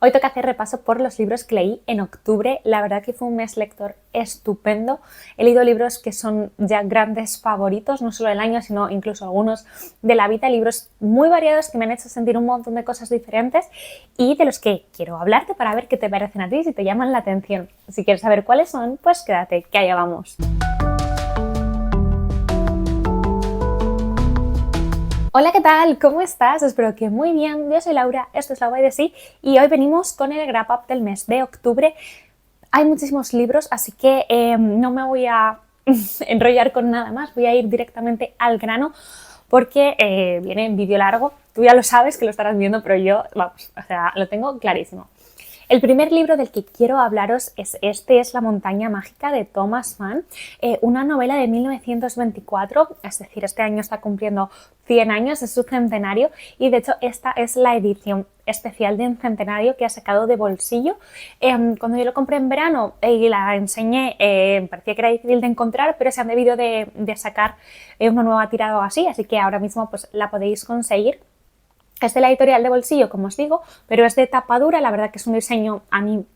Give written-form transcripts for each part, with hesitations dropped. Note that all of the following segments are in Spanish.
Hoy toca hacer repaso por los libros que leí en octubre. La verdad que fue un mes lector estupendo. He leído libros que son ya grandes favoritos, no solo del año, sino incluso algunos de la vida. Libros muy variados que me han hecho sentir un montón de cosas diferentes y de los que quiero hablarte para ver qué te parecen a ti, si te llaman la atención. Si quieres saber cuáles son, pues quédate, que allá vamos. Hola, ¿qué tal? ¿Cómo estás? Espero que muy bien. Yo soy Laura, esto es La Guay de Sí y hoy venimos con el wrap up del mes de octubre. Hay muchísimos libros, así que no me voy a enrollar con nada más, voy a ir directamente al grano porque viene en vídeo largo. Tú ya lo sabes que lo estarás viendo, pero yo, vamos, o sea, lo tengo clarísimo. El primer libro del que quiero hablaros es La montaña mágica de Thomas Mann, una novela de 1924, es decir, este año está cumpliendo 100 años, es su centenario y de hecho esta es la edición especial de un centenario que ha sacado de bolsillo. Cuando yo lo compré en verano y la enseñé, parecía que era difícil de encontrar, pero se han debido de sacar una nueva tirada o así que ahora mismo pues la podéis conseguir. Es de la editorial de bolsillo, como os digo, pero es de tapa dura. La verdad que es un diseño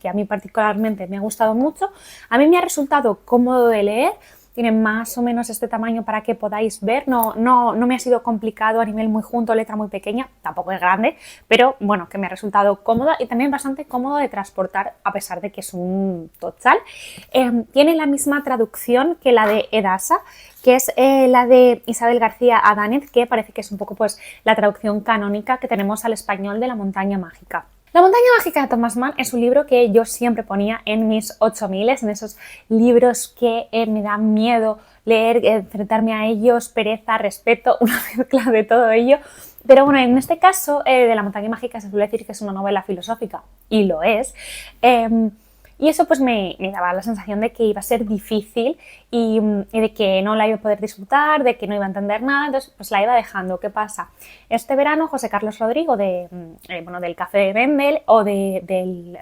que a mí particularmente me ha gustado mucho. A mí me ha resultado cómodo de leer. Tiene más o menos este tamaño para que podáis ver. No me ha sido complicado a nivel muy junto, letra muy pequeña, tampoco es grande, pero bueno, que me ha resultado cómoda y también bastante cómodo de transportar a pesar de que es un total. Tiene la misma traducción que la de Edasa, que es la de Isabel García Adánez, que parece que es un poco pues la traducción canónica que tenemos al español de La montaña mágica. La montaña mágica de Thomas Mann es un libro que yo siempre ponía en mis 8000, en esos libros que me dan miedo leer, enfrentarme a ellos, pereza, respeto, una mezcla de todo ello. Pero bueno, en este caso de La montaña mágica se suele decir que es una novela filosófica, y lo es. Y eso pues me daba la sensación de que iba a ser difícil y de que no la iba a poder disfrutar, de que no iba a entender nada, entonces pues la iba dejando. ¿Qué pasa? Este verano José Carlos Rodrigo del Café de Vendel o del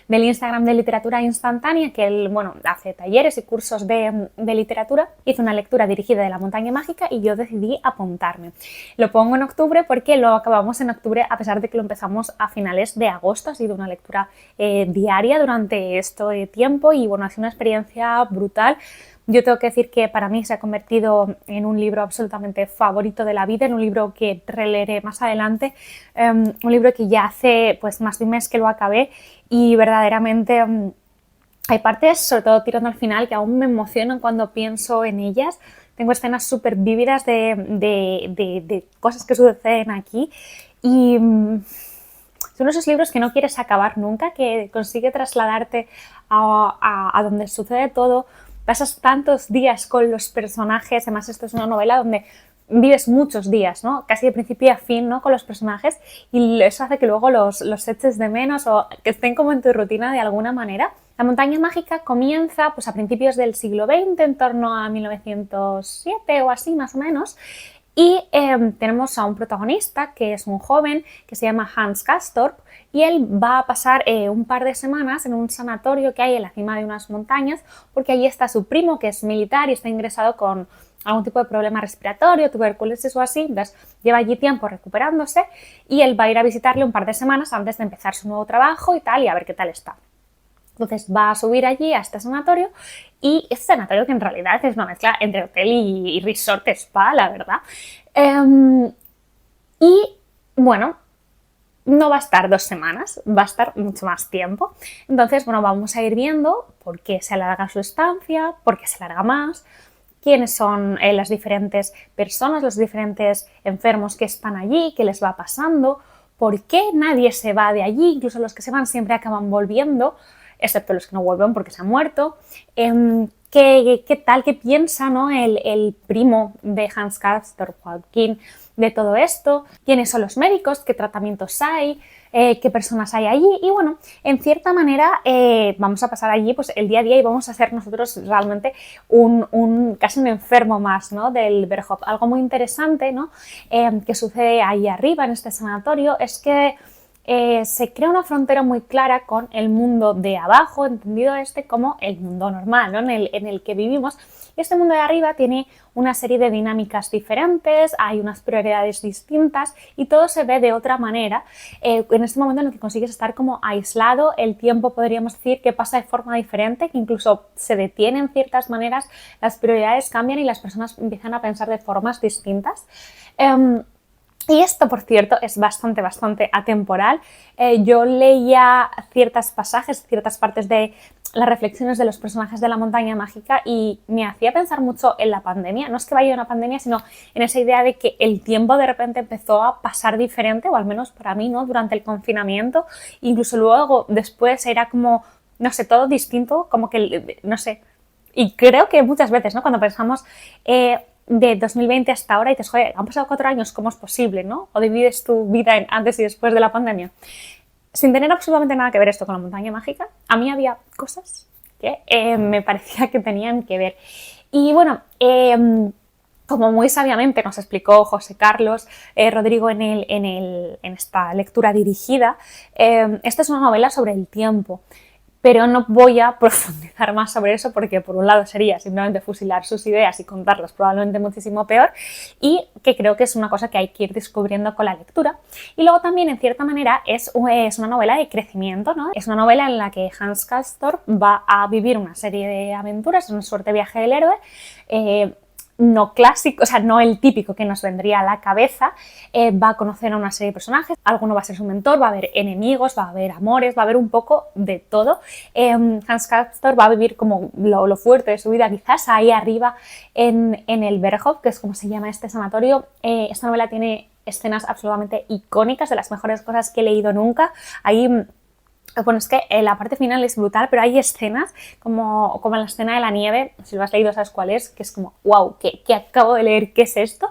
Instagram de literatura instantánea, que él hace talleres y cursos de literatura, hizo una lectura dirigida de La montaña mágica y yo decidí apuntarme. Lo pongo en octubre porque lo acabamos en octubre a pesar de que lo empezamos a finales de agosto. Ha sido una lectura diaria durante este tiempo y bueno, ha sido una experiencia brutal. Yo tengo que decir que para mí se ha convertido en un libro absolutamente favorito de la vida, en un libro que releeré más adelante, un libro que ya hace pues más de un mes que lo acabé y verdaderamente hay partes, sobre todo tirando al final, que aún me emocionan cuando pienso en ellas. Tengo escenas súper vívidas de cosas que suceden aquí y son esos libros que no quieres acabar nunca, que consigue trasladarte a donde sucede todo. Pasas tantos días con los personajes, además esto es una novela donde vives muchos días, ¿no? Casi de principio a fin, ¿no? Con los personajes y eso hace que luego los eches de menos o que estén como en tu rutina de alguna manera. La montaña mágica comienza pues a principios del siglo XX, en torno a 1907 o así más o menos, y tenemos a un protagonista que es un joven que se llama Hans Castorp y él va a pasar un par de semanas en un sanatorio que hay en la cima de unas montañas porque allí está su primo que es militar y está ingresado con algún tipo de problema respiratorio, tuberculosis o así, entonces lleva allí tiempo recuperándose y él va a ir a visitarle un par de semanas antes de empezar su nuevo trabajo y tal y a ver qué tal está. Entonces va a subir allí a este sanatorio y este sanatorio que en realidad es una mezcla entre hotel y resort spa, la verdad. Y bueno, no va a estar 2 semanas, va a estar mucho más tiempo. Entonces, bueno, vamos a ir viendo por qué se alarga su estancia, por qué se alarga más, quiénes son las diferentes personas, los diferentes enfermos que están allí, qué les va pasando, por qué nadie se va de allí, incluso los que se van siempre acaban volviendo, excepto los que no vuelven porque se han muerto. ¿Qué tal, qué piensa, ¿no? el primo de Hans Castorp, Joaquín, de todo esto? ¿Quiénes son los médicos? ¿Qué tratamientos hay? ¿Qué personas hay allí? Y bueno, en cierta manera vamos a pasar allí pues el día a día y vamos a ser nosotros realmente casi un enfermo más, ¿no? Del Berghof. Algo muy interesante, ¿no? Que sucede ahí arriba en este sanatorio es que se crea una frontera muy clara con el mundo de abajo, entendido como el mundo normal, ¿no? en el que vivimos, Y este mundo de arriba tiene una serie de dinámicas diferentes, hay unas prioridades distintas y todo se ve de otra manera. En este momento en el que consigues estar como aislado, el tiempo podríamos decir que pasa de forma diferente, que incluso se detiene en ciertas maneras, las prioridades cambian y las personas empiezan a pensar de formas distintas. Y esto, por cierto, es bastante atemporal. Yo leía ciertos pasajes, ciertas partes de las reflexiones de los personajes de la montaña mágica y me hacía pensar mucho en la pandemia. No es que vaya una pandemia, sino en esa idea de que el tiempo de repente empezó a pasar diferente, o al menos para mí, ¿no? Durante el confinamiento. Incluso luego, después, era como, no sé, todo distinto, como que, no sé. Y creo que muchas veces, ¿no? Cuando pensamos de 2020 hasta ahora y dices, joder, han pasado 4 años, ¿cómo es posible, no? O divides tu vida en antes y después de la pandemia. Sin tener absolutamente nada que ver esto con la montaña mágica, a mí había cosas que me parecía que tenían que ver. Y bueno, como muy sabiamente nos explicó José Carlos Rodrigo en esta lectura dirigida, esta es una novela sobre el tiempo. Pero no voy a profundizar más sobre eso porque por un lado sería simplemente fusilar sus ideas y contarlas probablemente muchísimo peor, y que creo que es una cosa que hay que ir descubriendo con la lectura. Y luego también, en cierta manera, es una novela de crecimiento, ¿no? Es una novela en la que Hans Castorp va a vivir una serie de aventuras, una suerte de viaje del héroe, no clásico, o sea, no el típico que nos vendría a la cabeza. Va a conocer a una serie de personajes, alguno va a ser su mentor, va a haber enemigos, va a haber amores, va a haber un poco de todo. Hans Castorp va a vivir como lo fuerte de su vida, quizás ahí arriba en el Berghof, que es como se llama este sanatorio. Esta novela tiene escenas absolutamente icónicas, de las mejores cosas que he leído nunca. Ahí, bueno, es que la parte final es brutal, pero hay escenas como en la escena de la nieve, si lo has leído sabes cuál es, que es como, wow, ¿qué acabo de leer? ¿Qué es esto?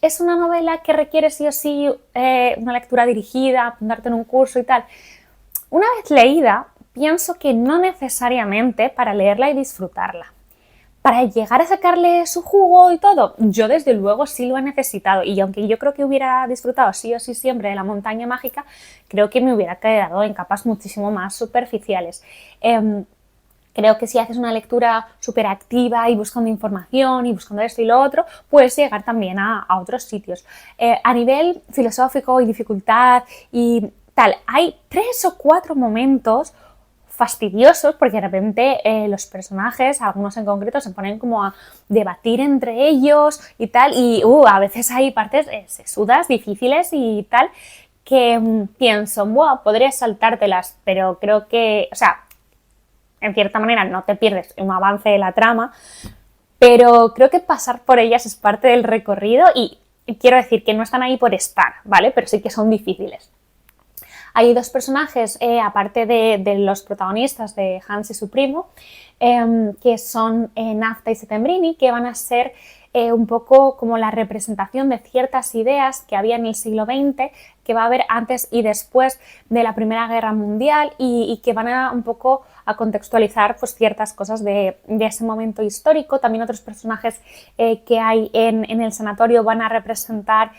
Es una novela que requiere sí o sí una lectura dirigida, apuntarte en un curso y tal. Una vez leída, pienso que no necesariamente para leerla y disfrutarla. Para llegar a sacarle su jugo y todo, yo desde luego sí lo he necesitado, y aunque yo creo que hubiera disfrutado sí o sí siempre de la montaña mágica, creo que me hubiera quedado en capas muchísimo más superficiales. Creo que si haces una lectura súper activa y buscando información y buscando esto y lo otro, puedes llegar también a otros sitios. A nivel filosófico y dificultad y tal, hay 3 o 4 momentos fastidiosos porque de repente los personajes, algunos en concreto, se ponen como a debatir entre ellos y tal, y a veces hay partes sesudas, difíciles y tal, que pienso, wow, podrías saltártelas, pero creo que, o sea, en cierta manera no te pierdes un avance de la trama, pero creo que pasar por ellas es parte del recorrido y quiero decir que no están ahí por estar, ¿vale? Pero sí que son difíciles. Hay 2 personajes, aparte de los protagonistas de Hans y su primo, que son Nafta y Settembrini, que van a ser un poco como la representación de ciertas ideas que había en el siglo XX, que va a haber antes y después de la Primera Guerra Mundial y que van a un poco a contextualizar pues, ciertas cosas de ese momento histórico. También otros personajes que hay en el sanatorio van a representar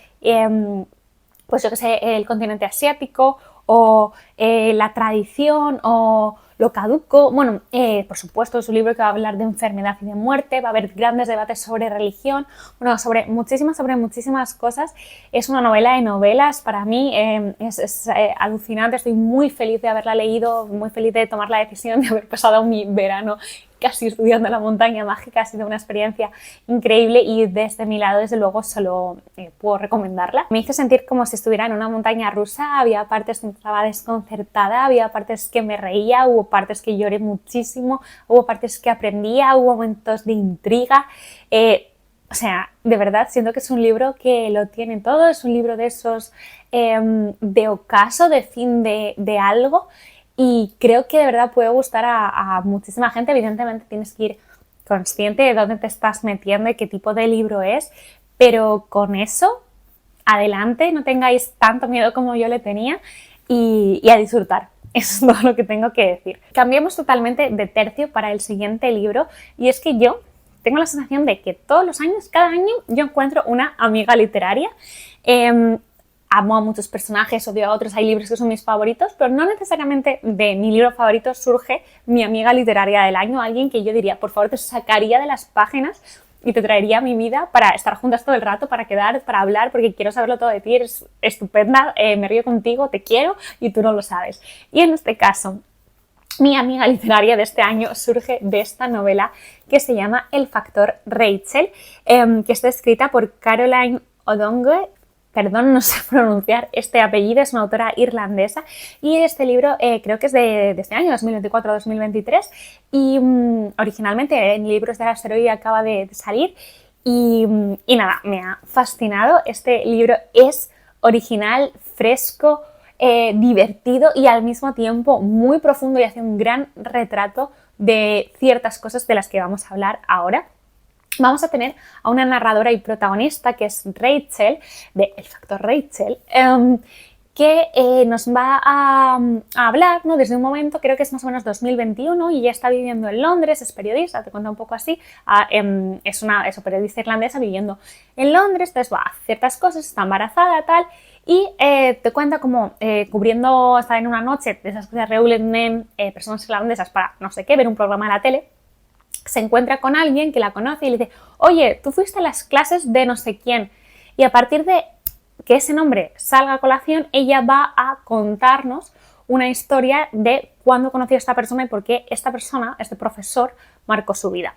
pues yo que sé, el continente asiático o la tradición o lo caduco. Bueno, por supuesto es un libro que va a hablar de enfermedad y de muerte, va a haber grandes debates sobre religión, bueno, sobre muchísimas cosas. Es una novela de novelas, para mí es alucinante, estoy muy feliz de haberla leído, muy feliz de tomar la decisión de haber pasado mi verano casi estudiando la montaña mágica. Ha sido una experiencia increíble y desde mi lado, desde luego, solo puedo recomendarla. Me hizo sentir como si estuviera en una montaña rusa, había partes que estaba desconcertada, había partes que me reía, hubo partes que lloré muchísimo, hubo partes que aprendía, hubo momentos de intriga. O sea, de verdad, siento que es un libro que lo tiene todo, es un libro de esos de ocaso, de fin de algo. Y creo que de verdad puede gustar a muchísima gente. Evidentemente tienes que ir consciente de dónde te estás metiendo y qué tipo de libro es, pero con eso, adelante, no tengáis tanto miedo como yo le tenía y a disfrutar. Eso es todo lo que tengo que decir. Cambiemos totalmente de tercio para el siguiente libro, y es que yo tengo la sensación de que todos los años, cada año, yo encuentro una amiga literaria. amo a muchos personajes, odio a otros, hay libros que son mis favoritos, pero no necesariamente de mi libro favorito surge mi amiga literaria del año, alguien que yo diría, por favor, te sacaría de las páginas y te traería a mi vida para estar juntas todo el rato, para quedar, para hablar, porque quiero saberlo todo de ti, eres estupenda, me río contigo, te quiero y tú no lo sabes. Y en este caso, mi amiga literaria de este año surge de esta novela que se llama El factor Rachel, que está escrita por Caroline O'Donoghue. Perdón, no sé pronunciar este apellido, es una autora irlandesa y este libro creo que es de este año, 2024-2023 y originalmente en Libros del Asteroide acaba de salir y nada, me ha fascinado. Este libro es original, fresco, divertido y al mismo tiempo muy profundo y hace un gran retrato de ciertas cosas de las que vamos a hablar ahora. Vamos a tener a una narradora y protagonista que es Rachel, de El factor Rachel, que nos va a hablar, ¿no? Desde un momento, creo que es más o menos 2021 y ya está viviendo en Londres, es periodista, te cuento un poco así, es una periodista irlandesa viviendo en Londres, entonces va a hacer ciertas cosas, está embarazada, tal, y te cuenta como cubriendo, está en una noche de esas que se reúnen personas irlandesas para no sé qué, ver un programa de la tele, se encuentra con alguien que la conoce y le dice, oye, tú fuiste a las clases de no sé quién. Y a partir de que ese nombre salga a colación, ella va a contarnos una historia de cuándo conoció a esta persona y por qué esta persona, este profesor, marcó su vida.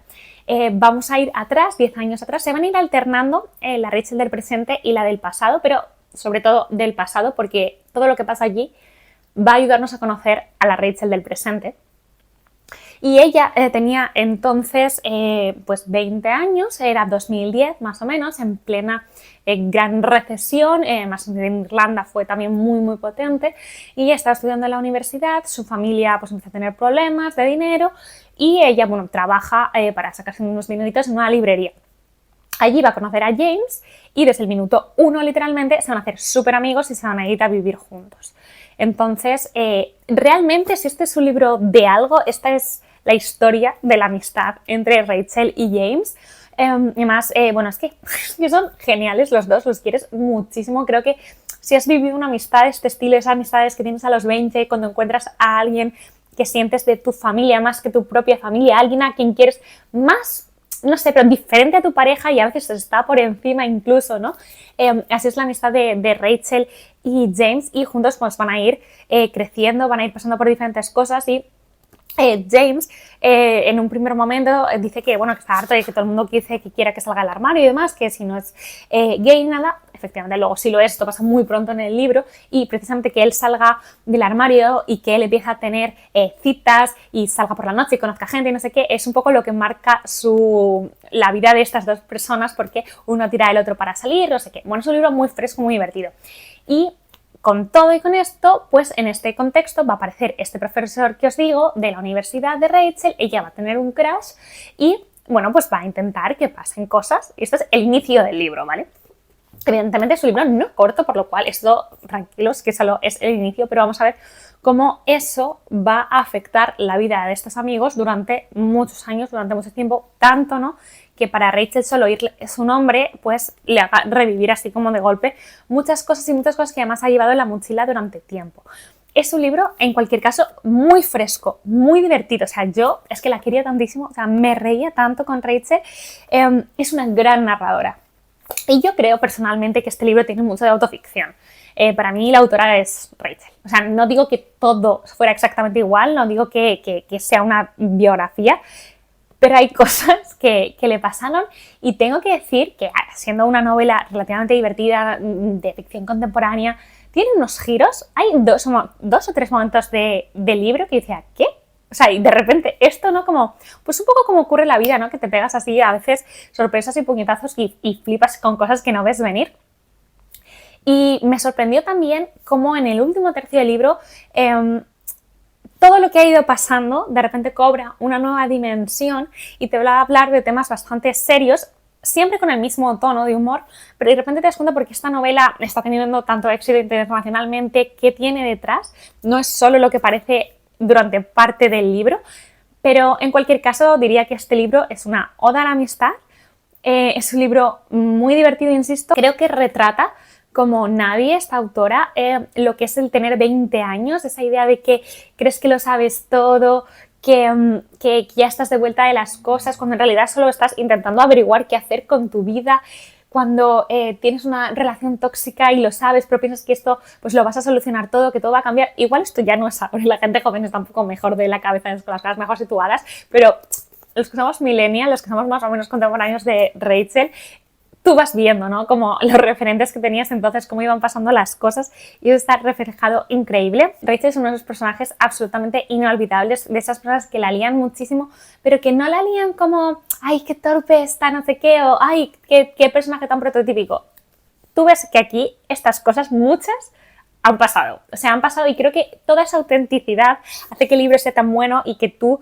Vamos a ir atrás, 10 años atrás, se van a ir alternando la Rachel del presente y la del pasado, pero sobre todo del pasado porque todo lo que pasa allí va a ayudarnos a conocer a la Rachel del presente. Y ella tenía entonces pues 20 años, era 2010 más o menos, en plena gran recesión, más en Irlanda fue también muy potente, y ella estaba estudiando en la universidad, su familia pues empieza a tener problemas de dinero y ella bueno, trabaja para sacarse unos dineritos en una librería. Allí va a conocer a James y desde el minuto 1 literalmente se van a hacer súper amigos y se van a ir a vivir juntos. Entonces, realmente si este es un libro de algo, esta es la historia de la amistad entre Rachel y James. Y además, bueno, es que son geniales los dos, los quieres muchísimo. Creo que si has vivido una amistad de este estilo, esas amistades que tienes a los 20, cuando encuentras a alguien que sientes de tu familia más que tu propia familia, alguien a quien quieres más, no sé, pero diferente a tu pareja y a veces está por encima incluso, ¿no? Así es la amistad de Rachel y James y juntos pues van a ir creciendo, van a ir pasando por diferentes cosas y James en un primer momento dice que, bueno, que está harto de que todo el mundo dice que quiera que salga del armario y demás, que si no es gay nada, efectivamente luego sí lo es, esto pasa muy pronto en el libro y precisamente que él salga del armario y que él empiece a tener citas y salga por la noche y conozca gente y no sé qué, es un poco lo que marca la vida de estas dos personas porque uno tira del otro para salir, no sé qué. Bueno, es un libro muy fresco, muy divertido. Y con todo y con esto, pues en este contexto va a aparecer este profesor que os digo de la universidad de Rachel, ella va a tener un crush y, bueno, pues va a intentar que pasen cosas. Y esto es el inicio del libro, ¿vale? Evidentemente es un libro no corto, por lo cual esto, tranquilos, que solo es el inicio, pero vamos a ver cómo eso va a afectar la vida de estos amigos durante muchos años, durante mucho tiempo, tanto, ¿no?, que para Rachel solo oír su nombre pues le haga revivir así como de golpe muchas cosas y muchas cosas que además ha llevado en la mochila durante tiempo. Es un libro, en cualquier caso, muy fresco, muy divertido. O sea, yo es que la quería tantísimo, o sea, me reía tanto con Rachel. Es una gran narradora. Y yo creo personalmente que este libro tiene mucho de autoficción. Para mí la autora es Rachel. O sea, no digo que todo fuera exactamente igual, no digo que sea una biografía, pero hay cosas que le pasaron y tengo que decir que siendo una novela relativamente divertida de ficción contemporánea, tiene unos giros, hay dos o tres momentos del libro que decía, ¿qué? O sea, y de repente esto, ¿no? Como, pues un poco como ocurre en la vida, ¿no? Que te pegas así a veces sorpresas y puñetazos y flipas con cosas que no ves venir. Y me sorprendió también cómo en el último tercio del libro todo lo que ha ido pasando de repente cobra una nueva dimensión y te va a hablar de temas bastante serios, siempre con el mismo tono de humor, pero de repente te das cuenta porque esta novela está teniendo tanto éxito internacionalmente, qué tiene detrás, no es solo lo que parece durante parte del libro, pero en cualquier caso diría que este libro es una oda a la amistad, es un libro muy divertido, insisto, creo que retrata cómo como nadie, esta autora, lo que es el tener 20 años, esa idea de que crees que lo sabes todo, que ya estás de vuelta de las cosas, cuando en realidad solo estás intentando averiguar qué hacer con tu vida, cuando tienes una relación tóxica y lo sabes, pero piensas que esto pues lo vas a solucionar todo, que todo va a cambiar. Igual esto ya no es ahora, la gente joven está un poco mejor de la cabeza, con las cosas mejor situadas, pero los que somos millennials, los que somos más o menos contemporáneos de Rachel, tú vas viendo, ¿no? Como los referentes que tenías entonces, cómo iban pasando las cosas, y eso está reflejado increíble. Rachel es uno de esos personajes absolutamente inolvidables, de esas personas que la lían muchísimo, pero que no la lían como, ay, qué torpe está, no sé qué, o ay, qué personaje tan prototípico. Tú ves que aquí estas cosas, muchas, han pasado. O sea, han pasado, y creo que toda esa autenticidad hace que el libro sea tan bueno y que tú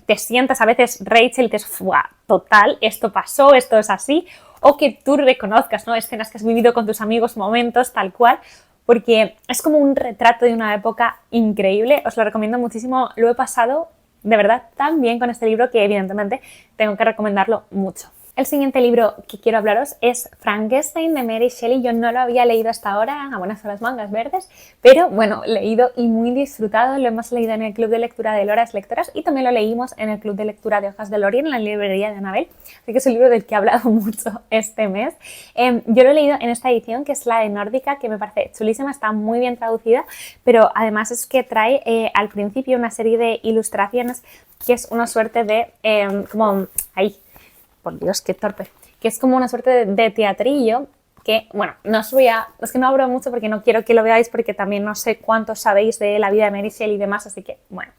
te sientas a veces Rachel y dices, ¡fua! Total, esto pasó, esto es así. O que tú reconozcas, ¿no? Escenas que has vivido con tus amigos, momentos, tal cual, porque es como un retrato de una época increíble. Os lo recomiendo muchísimo. Lo he pasado, de verdad, tan bien con este libro que evidentemente tengo que recomendarlo mucho. El siguiente libro que quiero hablaros es Frankenstein de Mary Shelley. Yo no lo había leído hasta ahora, a buenas horas mangas verdes, pero bueno, leído y muy disfrutado. Lo hemos leído en el Club de Lectura de Loras Lectoras y también lo leímos en el Club de Lectura de Hojas de Lorien en la librería de Anabel. Así que es un libro del que he hablado mucho este mes. Yo lo he leído en esta edición, que es la de Nórdica, que me parece chulísima, está muy bien traducida, pero además es que trae al principio una serie de ilustraciones que es una suerte de como ahí. Por Dios, qué torpe, que es como una suerte de teatrillo que, bueno, no os voy a, es que no hablo mucho porque no quiero que lo veáis, porque también no sé cuántos sabéis de la vida de Mary Shelley y demás, así que, bueno.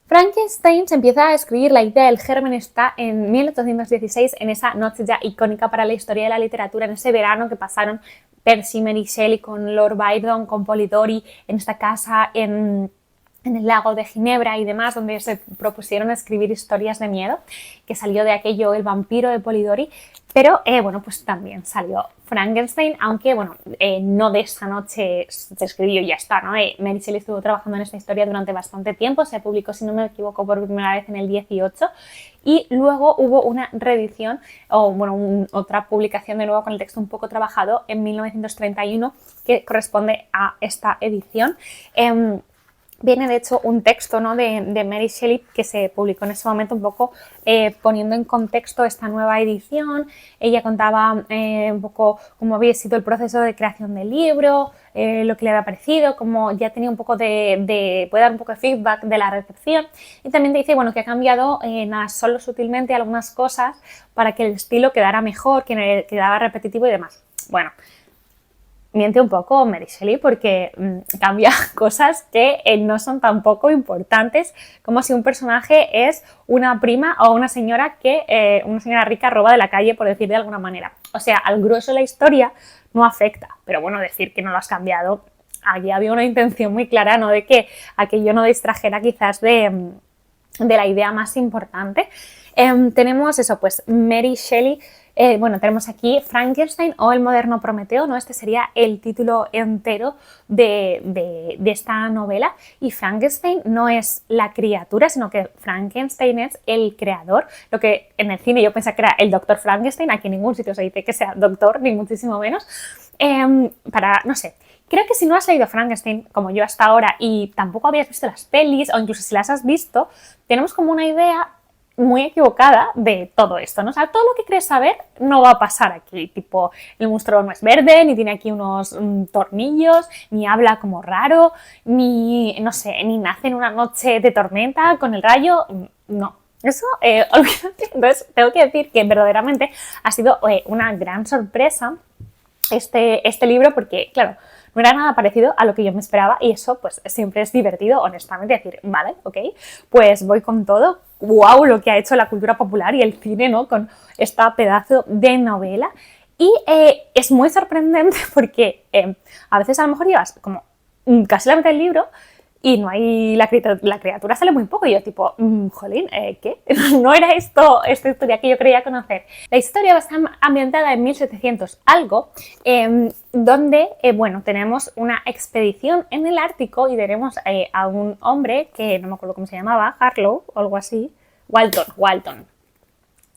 Frankenstein se empieza a escribir, la idea del germen está en 1816, en esa noche ya icónica para la historia de la literatura, en ese verano que pasaron Percy, Mary Shelley con Lord Byron, con Polidori, en esta casa en el lago de Ginebra y demás, donde se propusieron escribir historias de miedo, que salió de aquello El vampiro de Polidori, pero bueno, pues también salió Frankenstein, aunque bueno, no de esa noche se escribió y ya está, ¿no? Mary Shelley estuvo trabajando en esta historia durante bastante tiempo, se publicó, si no me equivoco, por primera vez en el 18, y luego hubo una reedición, o bueno, otra publicación de nuevo con el texto un poco trabajado en 1931, que corresponde a esta edición. Viene de hecho un texto, ¿no?, de Mary Shelley que se publicó en ese momento un poco poniendo en contexto esta nueva edición. Ella contaba un poco cómo había sido el proceso de creación del libro, lo que le había parecido, como ya tenía un poco puede dar un poco de feedback de la recepción, y también te dice, bueno, que ha cambiado nada, solo sutilmente algunas cosas para que el estilo quedara mejor, que quedaba repetitivo y demás. Bueno, miente un poco Mary Shelley porque cambia cosas que no son tan poco importantes, como si un personaje es una prima o una señora que una señora rica roba de la calle, por decir de alguna manera. O sea, al grueso de la historia no afecta, pero bueno, decir que no lo has cambiado, aquí había una intención muy clara, ¿no?, de que aquello no distrajera quizás de la idea más importante. Tenemos eso, pues Mary Shelley. Bueno, tenemos aquí Frankenstein o el moderno Prometeo, ¿no? Este sería el título entero de esta novela. Y Frankenstein no es la criatura, sino que Frankenstein es el creador. Lo que en el cine yo pensé que era el doctor Frankenstein, aquí en ningún sitio se dice que sea doctor, ni muchísimo menos. No sé, creo que si no has leído Frankenstein, como yo hasta ahora, y tampoco habías visto las pelis, o incluso si las has visto, tenemos como una idea muy equivocada de todo esto, ¿no? O sea, todo lo que crees saber no va a pasar aquí, tipo, el monstruo no es verde, ni tiene aquí unos tornillos, ni habla como raro, ni, no sé, ni nace en una noche de tormenta con el rayo, no. Eso, olvídate. Entonces, tengo que decir que verdaderamente ha sido una gran sorpresa este libro, porque, claro, no era nada parecido a lo que yo me esperaba, y eso pues siempre es divertido, honestamente, decir, vale, ok, pues voy con todo. ¡Wow! Lo que ha hecho la cultura popular y el cine, ¿no?, con esta pedazo de novela. Y es muy sorprendente porque a veces a lo mejor llevas como casi la mitad del libro y no hay la criatura sale muy poco, y yo tipo, jolín, ¿qué? No era esta historia que yo creía conocer. La historia va a estar ambientada en 1700 algo, donde, bueno, tenemos una expedición en el Ártico y tenemos a un hombre que no me acuerdo cómo se llamaba, Harlow o algo así, Walton.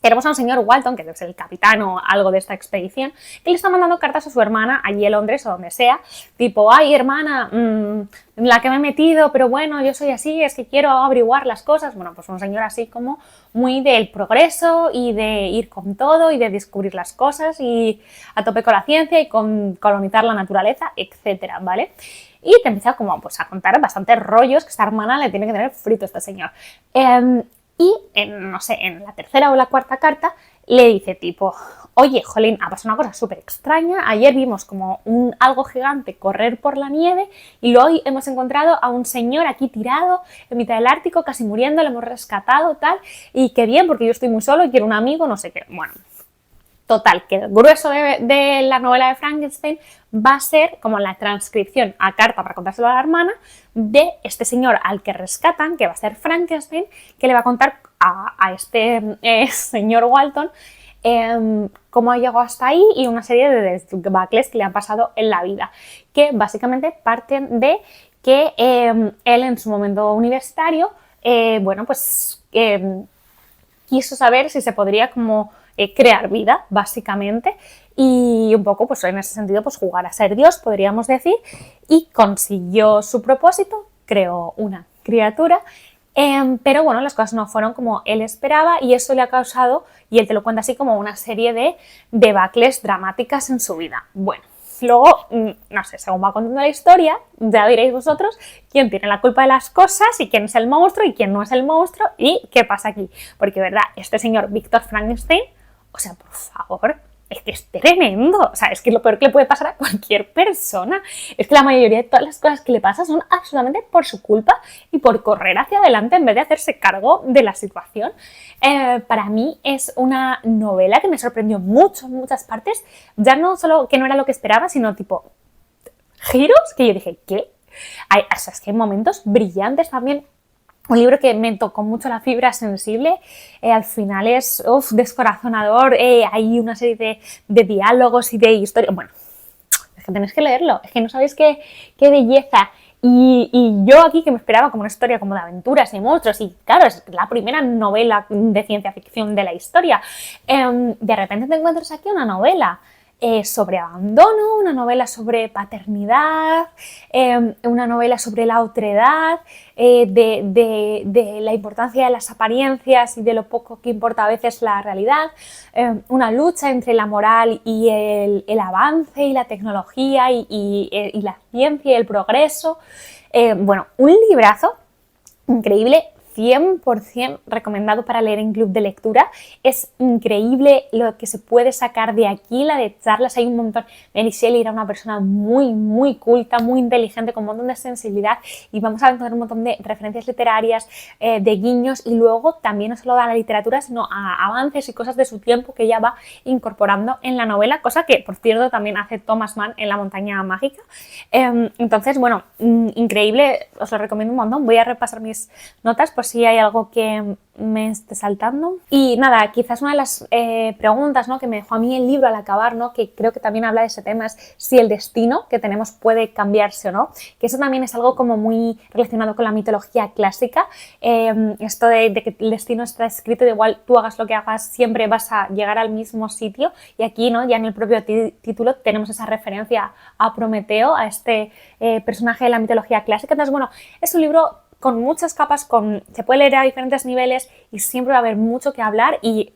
tenemos a un señor Walton, que es el capitán o algo de esta expedición, que le está mandando cartas a su hermana allí en Londres o donde sea, tipo, ay hermana, la que me he metido, pero bueno, yo soy así, es que quiero averiguar las cosas. Bueno, pues un señor así como muy del progreso y de ir con todo y de descubrir las cosas y a tope con la ciencia y con colonizar la naturaleza, etcétera, ¿vale? Y te empieza como pues, a contar bastantes rollos que esta hermana le tiene que tener frito a este señor. Y, no sé, en la tercera o la cuarta carta le dice tipo, oye, jolín, ha pasado una cosa súper extraña, ayer vimos como algo gigante correr por la nieve y hoy hemos encontrado a un señor aquí tirado en mitad del Ártico, casi muriendo, lo hemos rescatado, tal, y qué bien, porque yo estoy muy solo y quiero un amigo, no sé qué. Bueno, total, que el grueso de la novela de Frankenstein va a ser como la transcripción a carta para contárselo a la hermana de este señor al que rescatan, que va a ser Frankenstein, que le va a contar a este señor Walton cómo llegó hasta ahí y una serie de debacles que le han pasado en la vida, que básicamente parten de que él en su momento universitario, bueno, pues quiso saber si se podría como crear vida, básicamente, y un poco, pues en ese sentido, pues jugar a ser Dios, podríamos decir, y consiguió su propósito, creó una criatura, pero bueno, las cosas no fueron como él esperaba y eso le ha causado, y él te lo cuenta así, como una serie de debacles dramáticas en su vida. Bueno, luego, no sé, según va contando la historia, ya diréis vosotros quién tiene la culpa de las cosas y quién es el monstruo y quién no es el monstruo y qué pasa aquí. Porque, verdad, este señor Víctor Frankenstein, o sea, por favor, es que es tremendo. O sea, es que es lo peor que le puede pasar a cualquier persona. Es que la mayoría de todas las cosas que le pasan son absolutamente por su culpa y por correr hacia adelante en vez de hacerse cargo de la situación. Para mí es una novela que me sorprendió mucho en muchas partes. Ya no solo que no era lo que esperaba, sino tipo giros que yo dije, ¿qué? O sea, es que hay momentos brillantes también. Un libro que me tocó mucho la fibra sensible, al final es descorazonador, hay una serie de diálogos y de historias. Bueno, es que tenéis que leerlo, es que no sabéis qué belleza. Y yo aquí que me esperaba como una historia como de aventuras y monstruos, y claro, es la primera novela de ciencia ficción de la historia. De repente te encuentras aquí una novela sobre abandono, una novela sobre paternidad, una novela sobre la otredad, de la importancia de las apariencias y de lo poco que importa a veces la realidad, una lucha entre la moral y el avance y la tecnología y la ciencia y el progreso. Bueno, un librazo increíble, 100% recomendado para leer en club de lectura. Es increíble lo que se puede sacar de aquí, la de charlas, hay un montón. Mary Shelley era una persona muy, muy culta, muy inteligente, con un montón de sensibilidad y vamos a encontrar un montón de referencias literarias, de guiños y luego también no solo a la literatura, sino a avances y cosas de su tiempo que ella va incorporando en la novela, cosa que, por cierto, también hace Thomas Mann en La montaña mágica. Entonces, bueno, increíble, os lo recomiendo un montón. Voy a repasar mis notas por si hay algo que me esté saltando. Y nada, quizás una de las preguntas, ¿no?, que me dejó a mí el libro al acabar, ¿no?, que creo que también habla de ese tema, es si el destino que tenemos puede cambiarse o no, que eso también es algo como muy relacionado con la mitología clásica, esto de que el destino está escrito, de igual tú hagas lo que hagas, siempre vas a llegar al mismo sitio, y aquí, ¿no?, ya en el propio título tenemos esa referencia a Prometeo, a este personaje de la mitología clásica. Entonces, bueno, es un libro con muchas capas, se puede leer a diferentes niveles y siempre va a haber mucho que hablar y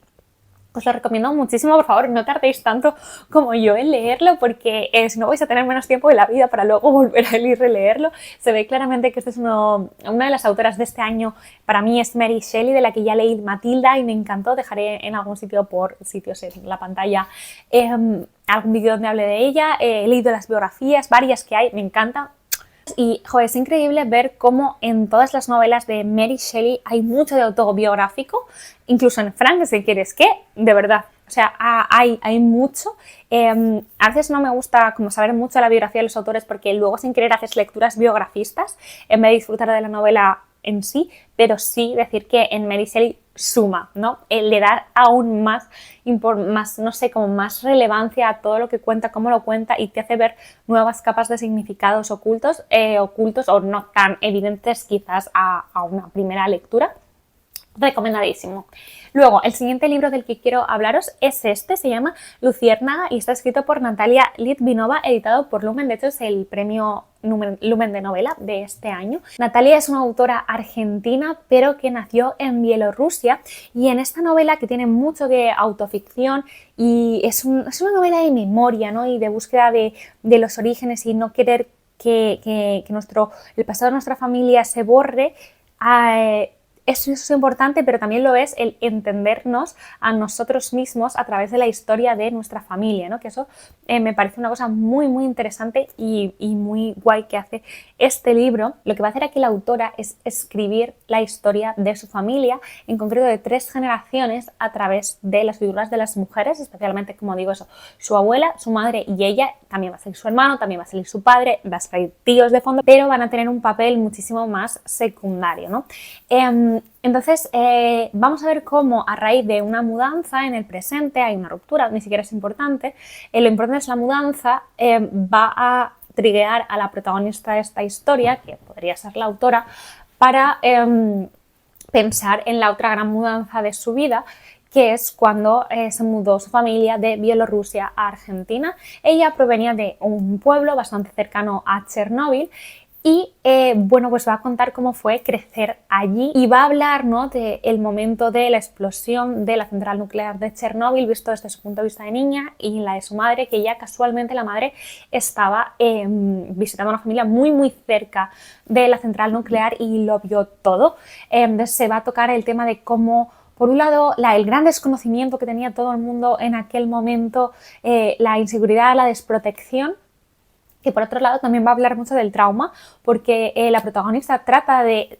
os lo recomiendo muchísimo. Por favor, no tardéis tanto como yo en leerlo porque si no vais a tener menos tiempo de la vida para luego volver a ir y releerlo. Se ve claramente que este es una de las autoras de este año. Para mí es Mary Shelley, de la que ya leí Matilda y me encantó. Dejaré en algún sitio, por sitios en la pantalla, algún vídeo donde hable de ella. He leído las biografías, varias que hay, me encanta. Y joder, es increíble ver cómo en todas las novelas de Mary Shelley hay mucho de autobiográfico, incluso en Frankenstein, ¿quieres qué? De verdad, o sea, hay mucho. A veces no me gusta como saber mucho de la biografía de los autores porque luego sin querer haces lecturas biografistas en vez de disfrutar de la novela en sí, pero sí decir que en Mary Shelley suma, ¿no? Le da aún más, no sé, como más relevancia a todo lo que cuenta, cómo lo cuenta, y te hace ver nuevas capas de significados ocultos o no tan evidentes quizás a una primera lectura. Recomendadísimo. Luego, el siguiente libro del que quiero hablaros es este, se llama Luciérnaga y está escrito por Natalia Litvinova, editado por Lumen, de hecho es el premio Lumen de novela de este año. Natalia es una autora argentina, pero que nació en Bielorrusia, y en esta novela, que tiene mucho de autoficción y es una novela de memoria, ¿no? Y de búsqueda de los orígenes y no querer que el pasado de nuestra familia se borre, eso es importante, pero también lo es el entendernos a nosotros mismos a través de la historia de nuestra familia, ¿no? Que eso me parece una cosa muy, muy interesante y muy guay que hace este libro. Lo que va a hacer aquí la autora es escribir la historia de su familia, en concreto de 3 generaciones, a través de las figuras de las mujeres, especialmente, como digo, eso, su abuela, su madre y ella. También va a salir su hermano, también va a salir su padre, va a salir tíos de fondo, pero van a tener un papel muchísimo más secundario, ¿no? Entonces, vamos a ver cómo a raíz de una mudanza en el presente, hay una ruptura, ni siquiera es importante, lo importante es la mudanza, va a triggear a la protagonista de esta historia, que podría ser la autora, para pensar en la otra gran mudanza de su vida, que es cuando se mudó su familia de Bielorrusia a Argentina. Ella provenía de un pueblo bastante cercano a Chernóbil y bueno, pues va a contar cómo fue crecer allí y va a hablar, ¿no?, del momento de la explosión de la central nuclear de Chernóbil, visto desde su punto de vista de niña, y la de su madre, que ya casualmente la madre estaba visitando a una familia muy, muy cerca de la central nuclear y lo vio todo. Entonces se va a tocar el tema de cómo, por un lado, el gran desconocimiento que tenía todo el mundo en aquel momento, la inseguridad, la desprotección, que por otro lado también va a hablar mucho del trauma, porque la protagonista trata de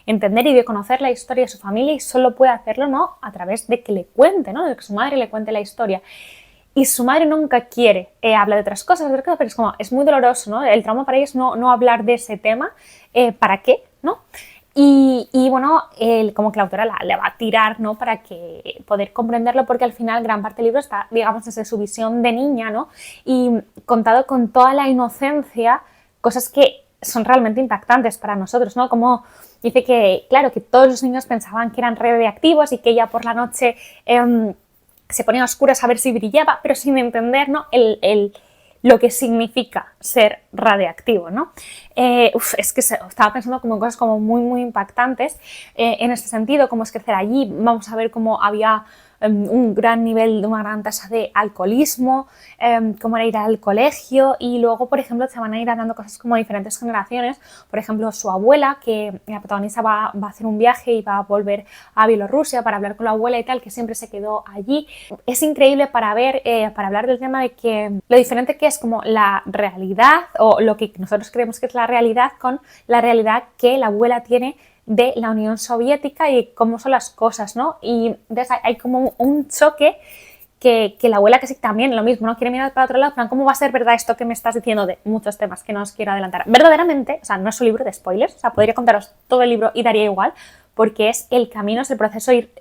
entender y de conocer la historia de su familia, y solo puede hacerlo, ¿no?, a través de que le cuente, ¿no?, de que su madre le cuente la historia. Y su madre nunca quiere hablar de otras cosas, pero es muy doloroso, ¿no? El trauma para ella es no hablar de ese tema. ¿Para qué?, ¿no? Y bueno, como que la autora le va a tirar, ¿no?, para que poder comprenderlo, porque al final gran parte del libro está, digamos, desde su visión de niña, ¿no?, y contado con toda la inocencia, cosas que son realmente impactantes para nosotros, ¿no? Como dice que, claro, que todos los niños pensaban que eran radiactivos y que ella por la noche se ponía a oscuras a ver si brillaba, pero sin entender, ¿no?, lo que significa ser radiactivo, ¿no? Es que estaba pensando como en cosas como muy, muy impactantes en este sentido, cómo es crecer allí. Vamos a ver cómo había un gran nivel, una gran tasa de alcoholismo, cómo era ir al colegio, y luego, por ejemplo, se van a ir hablando cosas como diferentes generaciones. Por ejemplo, su abuela, que la protagonista va a hacer un viaje y va a volver a Bielorrusia para hablar con la abuela y tal, que siempre se quedó allí. Es increíble para ver, para hablar del tema de que lo diferente que es como la realidad, o lo que nosotros creemos que es la realidad, con la realidad que la abuela tiene de la Unión Soviética y cómo son las cosas, ¿no? Y entonces hay como un choque que la abuela, que sí, también lo mismo, ¿no?, quiere mirar para otro lado, pero ¿cómo va a ser verdad esto que me estás diciendo de muchos temas que no os quiero adelantar? Verdaderamente, o sea, no es un libro de spoilers, o sea, podría contaros todo el libro y daría igual, porque es el camino, es el proceso de ir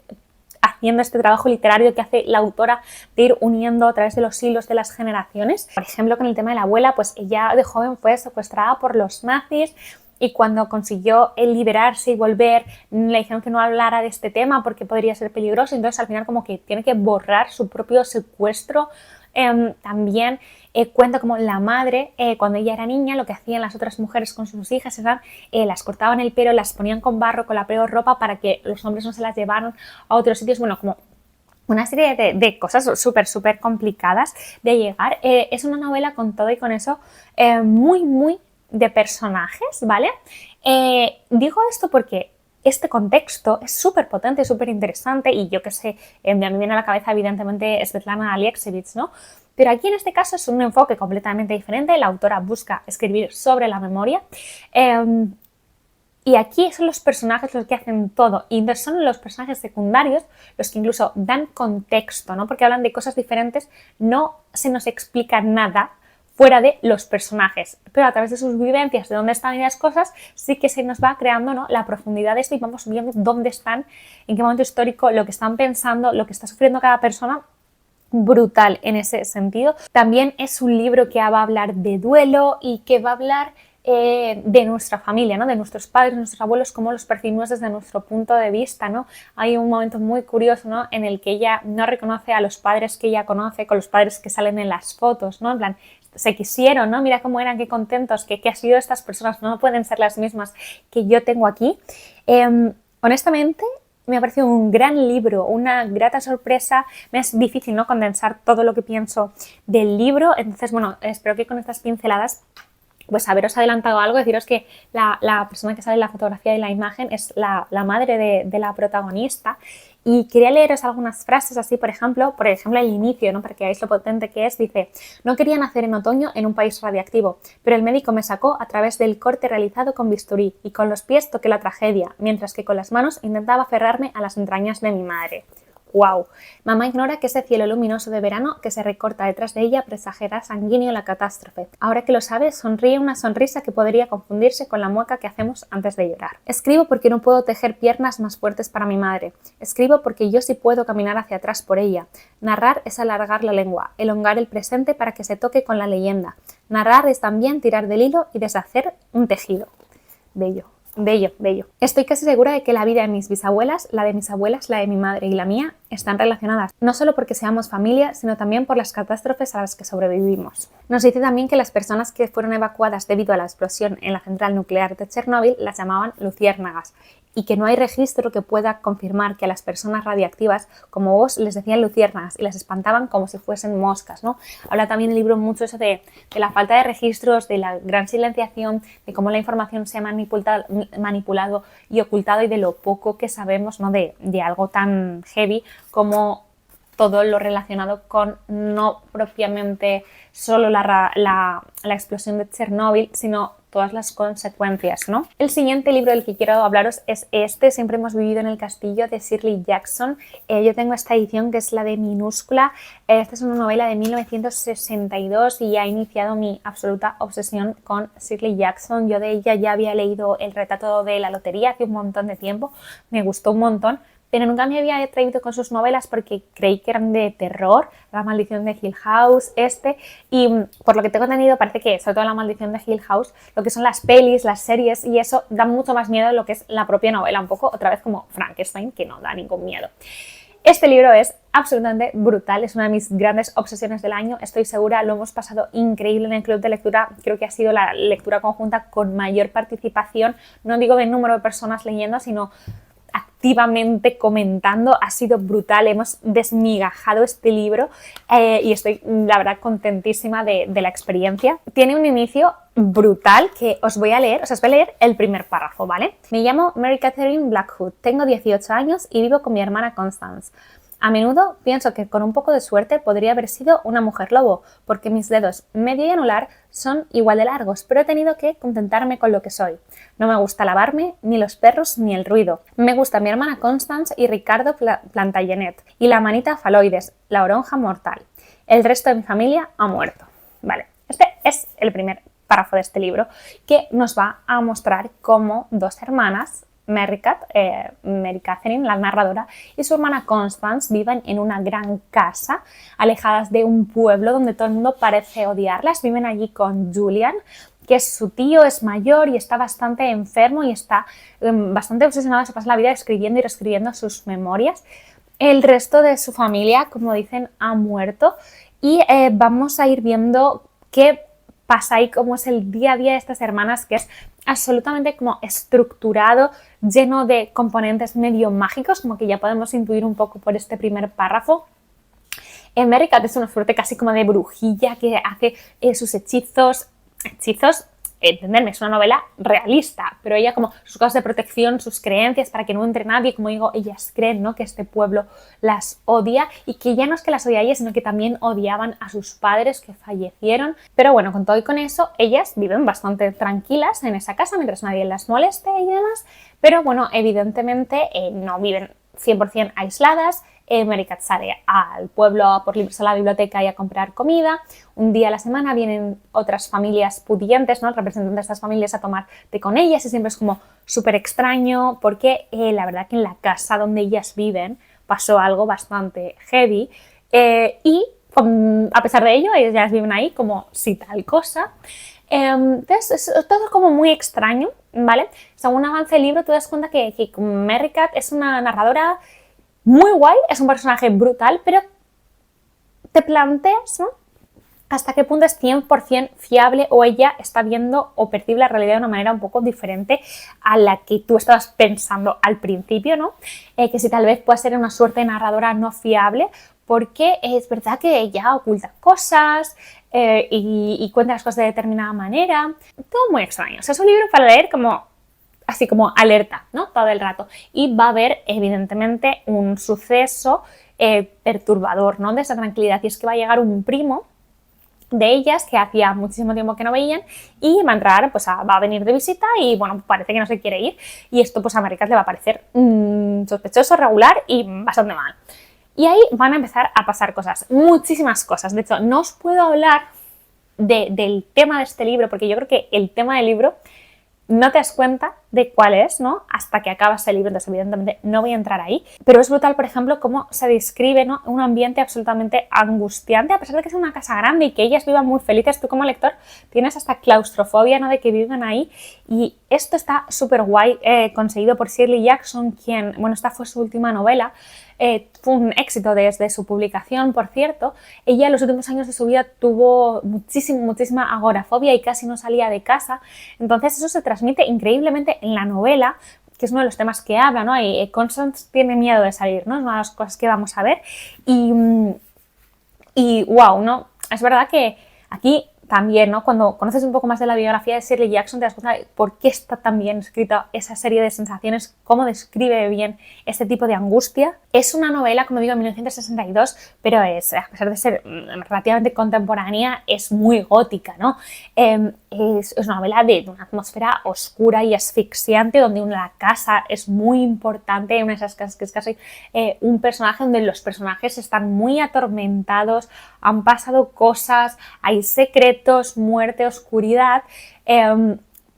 haciendo este trabajo literario que hace la autora, de ir uniendo a través de los hilos de las generaciones. Por ejemplo, con el tema de la abuela, pues ella de joven fue secuestrada por los nazis, y cuando consiguió liberarse y volver, le dijeron que no hablara de este tema porque podría ser peligroso, entonces al final como que tiene que borrar su propio secuestro. También cuenta como la madre, cuando ella era niña, lo que hacían las otras mujeres con sus hijas era las cortaban el pelo, las ponían con barro, con la peor ropa, para que los hombres no se las llevaran a otros sitios. Bueno, como una serie de cosas súper complicadas de llegar. Es una novela con todo y con eso muy, muy de personajes, ¿vale? Digo esto porque este contexto es súper potente, súper interesante, y yo que sé, a mí me viene a la cabeza evidentemente Svetlana Alexievich, ¿no? Pero aquí en este caso es un enfoque completamente diferente. La autora busca escribir sobre la memoria, y aquí son los personajes los que hacen todo, y entonces son los personajes secundarios los que incluso dan contexto, ¿no? Porque hablan de cosas diferentes, no se nos explica nada fuera de los personajes, pero a través de sus vivencias, de dónde están las cosas, sí que se nos va creando, ¿no?, la profundidad de esto, y vamos viendo dónde están, en qué momento histórico, lo que están pensando, lo que está sufriendo cada persona. Brutal en ese sentido. También es un libro que va a hablar de duelo y que va a hablar de nuestra familia, ¿no? De nuestros padres, nuestros abuelos, cómo los percibimos desde nuestro punto de vista, ¿no? Hay un momento muy curioso, ¿no? En el que ella no reconoce a los padres que ella conoce con los padres que salen en las fotos, ¿no? En plan, se quisieron, ¿no? Mira cómo eran, qué contentos, qué ha sido estas personas, no pueden ser las mismas que yo tengo aquí. Honestamente, me ha parecido un gran libro, una grata sorpresa. Me es difícil, ¿no?, condensar todo lo que pienso del libro. Entonces, bueno, espero que con estas pinceladas pues haberos adelantado algo, deciros que la persona que sale en la fotografía y la imagen es la madre de la protagonista. Y quería leeros algunas frases así, por ejemplo el inicio, ¿no?, para que veáis lo potente que es. Dice: no quería nacer en otoño en un país radiactivo, pero el médico me sacó a través del corte realizado con bisturí y con los pies toqué la tragedia, mientras que con las manos intentaba aferrarme a las entrañas de mi madre. ¡Wow! Mamá ignora que ese cielo luminoso de verano que se recorta detrás de ella presagiará sanguíneo la catástrofe. Ahora que lo sabe, sonríe una sonrisa que podría confundirse con la mueca que hacemos antes de llorar. Escribo porque no puedo tejer piernas más fuertes para mi madre. Escribo porque yo sí puedo caminar hacia atrás por ella. Narrar es alargar la lengua, elongar el presente para que se toque con la leyenda. Narrar es también tirar del hilo y deshacer un tejido. Bello. Bello, bello. Estoy casi segura de que la vida de mis bisabuelas, la de mis abuelas, la de mi madre y la mía están relacionadas, no solo porque seamos familia, sino también por las catástrofes a las que sobrevivimos. Nos dice también que las personas que fueron evacuadas debido a la explosión en la central nuclear de Chernóbil las llamaban luciérnagas, y que no hay registro que pueda confirmar que a las personas radiactivas como vos les decían luciérnagas y las espantaban como si fuesen moscas, ¿no? Habla también el libro mucho eso de la falta de registros, de la gran silenciación, de cómo la información se ha manipulado y ocultado, y de lo poco que sabemos, ¿no?, de algo tan heavy como todo lo relacionado con no propiamente solo la explosión de Chernóbil, sino todas las consecuencias, ¿no? El siguiente libro del que quiero hablaros es este, Siempre hemos vivido en el castillo, de Shirley Jackson. Yo tengo esta edición que es la de minúscula. Esta es una novela de 1962 y ha iniciado mi absoluta obsesión con Shirley Jackson. Yo de ella ya había leído El retrato de la lotería hace un montón de tiempo, me gustó un montón, pero nunca me había atrevido con sus novelas porque creí que eran de terror. La maldición de Hill House, y por lo que tengo entendido parece que, sobre todo La maldición de Hill House, lo que son las pelis, las series y eso da mucho más miedo de lo que es la propia novela, un poco otra vez como Frankenstein, que no da ningún miedo. Este libro es absolutamente brutal, es una de mis grandes obsesiones del año, estoy segura, lo hemos pasado increíble en el club de lectura, creo que ha sido la lectura conjunta con mayor participación, no digo de número de personas leyendo, sino activamente comentando. Ha sido brutal, hemos desmigajado este libro y estoy la verdad contentísima de la experiencia. Tiene un inicio brutal que os voy a leer el primer párrafo, ¿vale? Me llamo Mary Catherine Blackwood, tengo 18 años y vivo con mi hermana Constance. A menudo pienso que con un poco de suerte podría haber sido una mujer lobo, porque mis dedos medio y anular son igual de largos, pero he tenido que contentarme con lo que soy. No me gusta lavarme, ni los perros, ni el ruido. Me gusta mi hermana Constance y Ricardo Plantagenet, y la manita faloides, la oronja mortal. El resto de mi familia ha muerto. Vale, este es el primer párrafo de este libro, que nos va a mostrar cómo dos hermanas, Mary Catherine, la narradora, y su hermana Constance viven en una gran casa, alejadas de un pueblo donde todo el mundo parece odiarlas. Viven allí con Julian, que es su tío, es mayor y está bastante enfermo y está bastante obsesionado, se pasa la vida escribiendo y reescribiendo sus memorias. El resto de su familia, como dicen, ha muerto y vamos a ir viendo qué pasa ahí, cómo es el día a día de estas hermanas, que es absolutamente como estructurado, lleno de componentes medio mágicos, como que ya podemos intuir un poco por este primer párrafo. Mary Cat es una suerte casi como de brujilla que hace sus hechizos, entenderme, es una novela realista, pero ella como sus cosas de protección, sus creencias para que no entre nadie, como digo, ellas creen, ¿no?, que este pueblo las odia y que ya no es que las odia a ellas, sino que también odiaban a sus padres que fallecieron. Pero bueno, con todo y con eso, ellas viven bastante tranquilas en esa casa mientras nadie las moleste y demás, pero bueno, evidentemente no viven 100% aisladas. Mary Cat sale al pueblo por irse a la biblioteca y a comprar comida. Un día a la semana vienen otras familias pudientes, ¿no?, el representante de estas familias, a tomar té con ellas, y siempre es como súper extraño porque la verdad que en la casa donde ellas viven pasó algo bastante heavy y a pesar de ello ellas viven ahí como si tal cosa. Entonces, es todo como muy extraño, ¿vale? Según avance el libro, te das cuenta que Mary Cat es una narradora muy guay, es un personaje brutal, pero te planteas, ¿no?, hasta qué punto es 100% fiable o ella está viendo o percibe la realidad de una manera un poco diferente a la que tú estabas pensando al principio, ¿no? Que si tal vez puede ser una suerte de narradora no fiable, porque es verdad que ella oculta cosas y cuenta las cosas de determinada manera. Todo muy extraño. O sea, es un libro para leer como así como alerta, ¿no?, todo el rato. Y va a haber, evidentemente, un suceso perturbador, ¿no?, de esa tranquilidad. Y es que va a llegar un primo de ellas que hacía muchísimo tiempo que no veían y va a entrar, pues va a venir de visita y bueno, parece que no se quiere ir y esto pues a Mary Cat le va a parecer sospechoso, regular y bastante mal. Y ahí van a empezar a pasar cosas, muchísimas cosas. De hecho, no os puedo hablar del tema de este libro porque yo creo que el tema del libro no te das cuenta de cuál es, ¿no?, hasta que acabas el libro, entonces evidentemente no voy a entrar ahí, pero es brutal, por ejemplo, cómo se describe, ¿no?, un ambiente absolutamente angustiante, a pesar de que es una casa grande y que ellas vivan muy felices. Tú como lector tienes hasta claustrofobia, ¿no?, de que viven ahí, y esto está súper guay, conseguido por Shirley Jackson, quien, bueno, esta fue su última novela, fue un éxito desde su publicación, por cierto. Ella en los últimos años de su vida tuvo muchísima agorafobia y casi no salía de casa, entonces eso se transmite increíblemente en la novela, que es uno de los temas que habla, ¿no? Constance tiene miedo de salir, ¿no? Es una de las cosas que vamos a ver y wow, ¿no? Es verdad que aquí también, ¿no?, cuando conoces un poco más de la biografía de Shirley Jackson te das cuenta de por qué está tan bien escrita esa serie de sensaciones, cómo describe bien este tipo de angustia. Es una novela, como digo, en 1962, pero es, a pesar de ser relativamente contemporánea, es muy gótica, ¿no? Es una novela de una atmósfera oscura y asfixiante, donde la casa es muy importante, una de esas casas que es casi un personaje, donde los personajes están muy atormentados, han pasado cosas, hay secretos, muerte, oscuridad.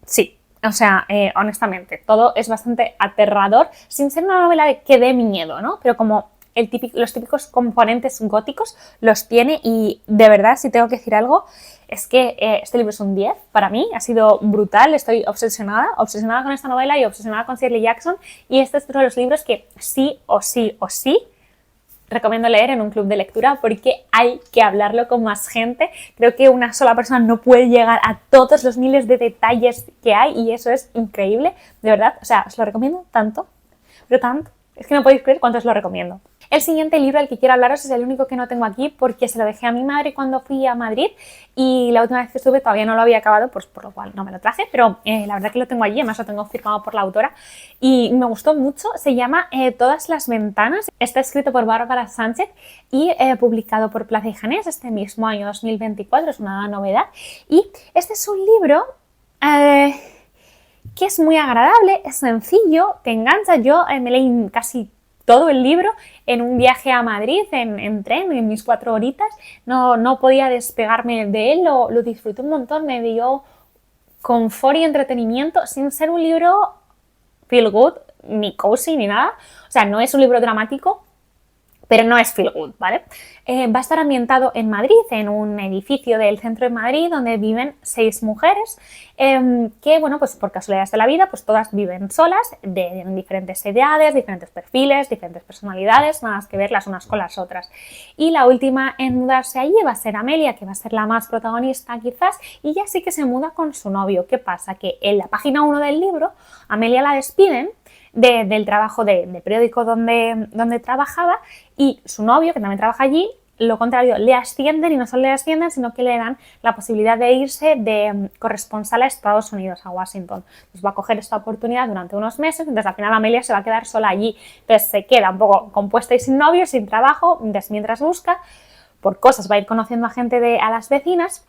Sí, o sea, honestamente, todo es bastante aterrador, sin ser una novela que dé miedo, ¿no? Pero como los típicos componentes góticos los tiene, y de verdad, si tengo que decir algo, es que este libro es un 10 para mí, ha sido brutal, estoy obsesionada con esta novela y obsesionada con Shirley Jackson, y este es uno de los libros que sí o sí recomiendo leer en un club de lectura porque hay que hablarlo con más gente. Creo que una sola persona no puede llegar a todos los miles de detalles que hay y eso es increíble, de verdad. O sea, os lo recomiendo tanto, pero tanto. Es que no podéis creer cuánto os lo recomiendo. El siguiente libro del que quiero hablaros es el único que no tengo aquí porque se lo dejé a mi madre cuando fui a Madrid y la última vez que estuve todavía no lo había acabado, pues por lo cual no me lo traje, pero la verdad que lo tengo allí, además lo tengo firmado por la autora y me gustó mucho. Se llama Todas las ventanas, está escrito por Bárbara Sánchez y publicado por Plaza y Janés este mismo año 2024, es una novedad. Y este es un libro que es muy agradable, es sencillo, te engancha. Yo me leí casi todo el libro en un viaje a Madrid en tren, en mis 4 horitas, no podía despegarme de él, lo disfruté un montón, me dio confort y entretenimiento sin ser un libro feel good, ni cozy, ni nada. O sea, no es un libro dramático, pero no es feel good, ¿vale? Va a estar ambientado en Madrid, en un edificio del centro de Madrid donde viven 6 mujeres que, bueno, pues por casualidades de la vida, pues todas viven solas, en diferentes edades, diferentes perfiles, diferentes personalidades, nada más que ver las unas con las otras. Y la última en mudarse allí va a ser Amelia, que va a ser la más protagonista quizás, y ya sí que se muda con su novio. ¿Qué pasa? Que en la página 1 del libro, Amelia la despiden del trabajo de periódico donde trabajaba, y su novio, que también trabaja allí, lo contrario, le ascienden, y no solo le ascienden, sino que le dan la posibilidad de irse de corresponsal a Estados Unidos, a Washington. Entonces va a coger esta oportunidad durante unos meses, entonces al final Amelia se va a quedar sola allí. Entonces se queda un poco compuesta y sin novio, sin trabajo, mientras busca, por cosas va a ir conociendo a gente a las vecinas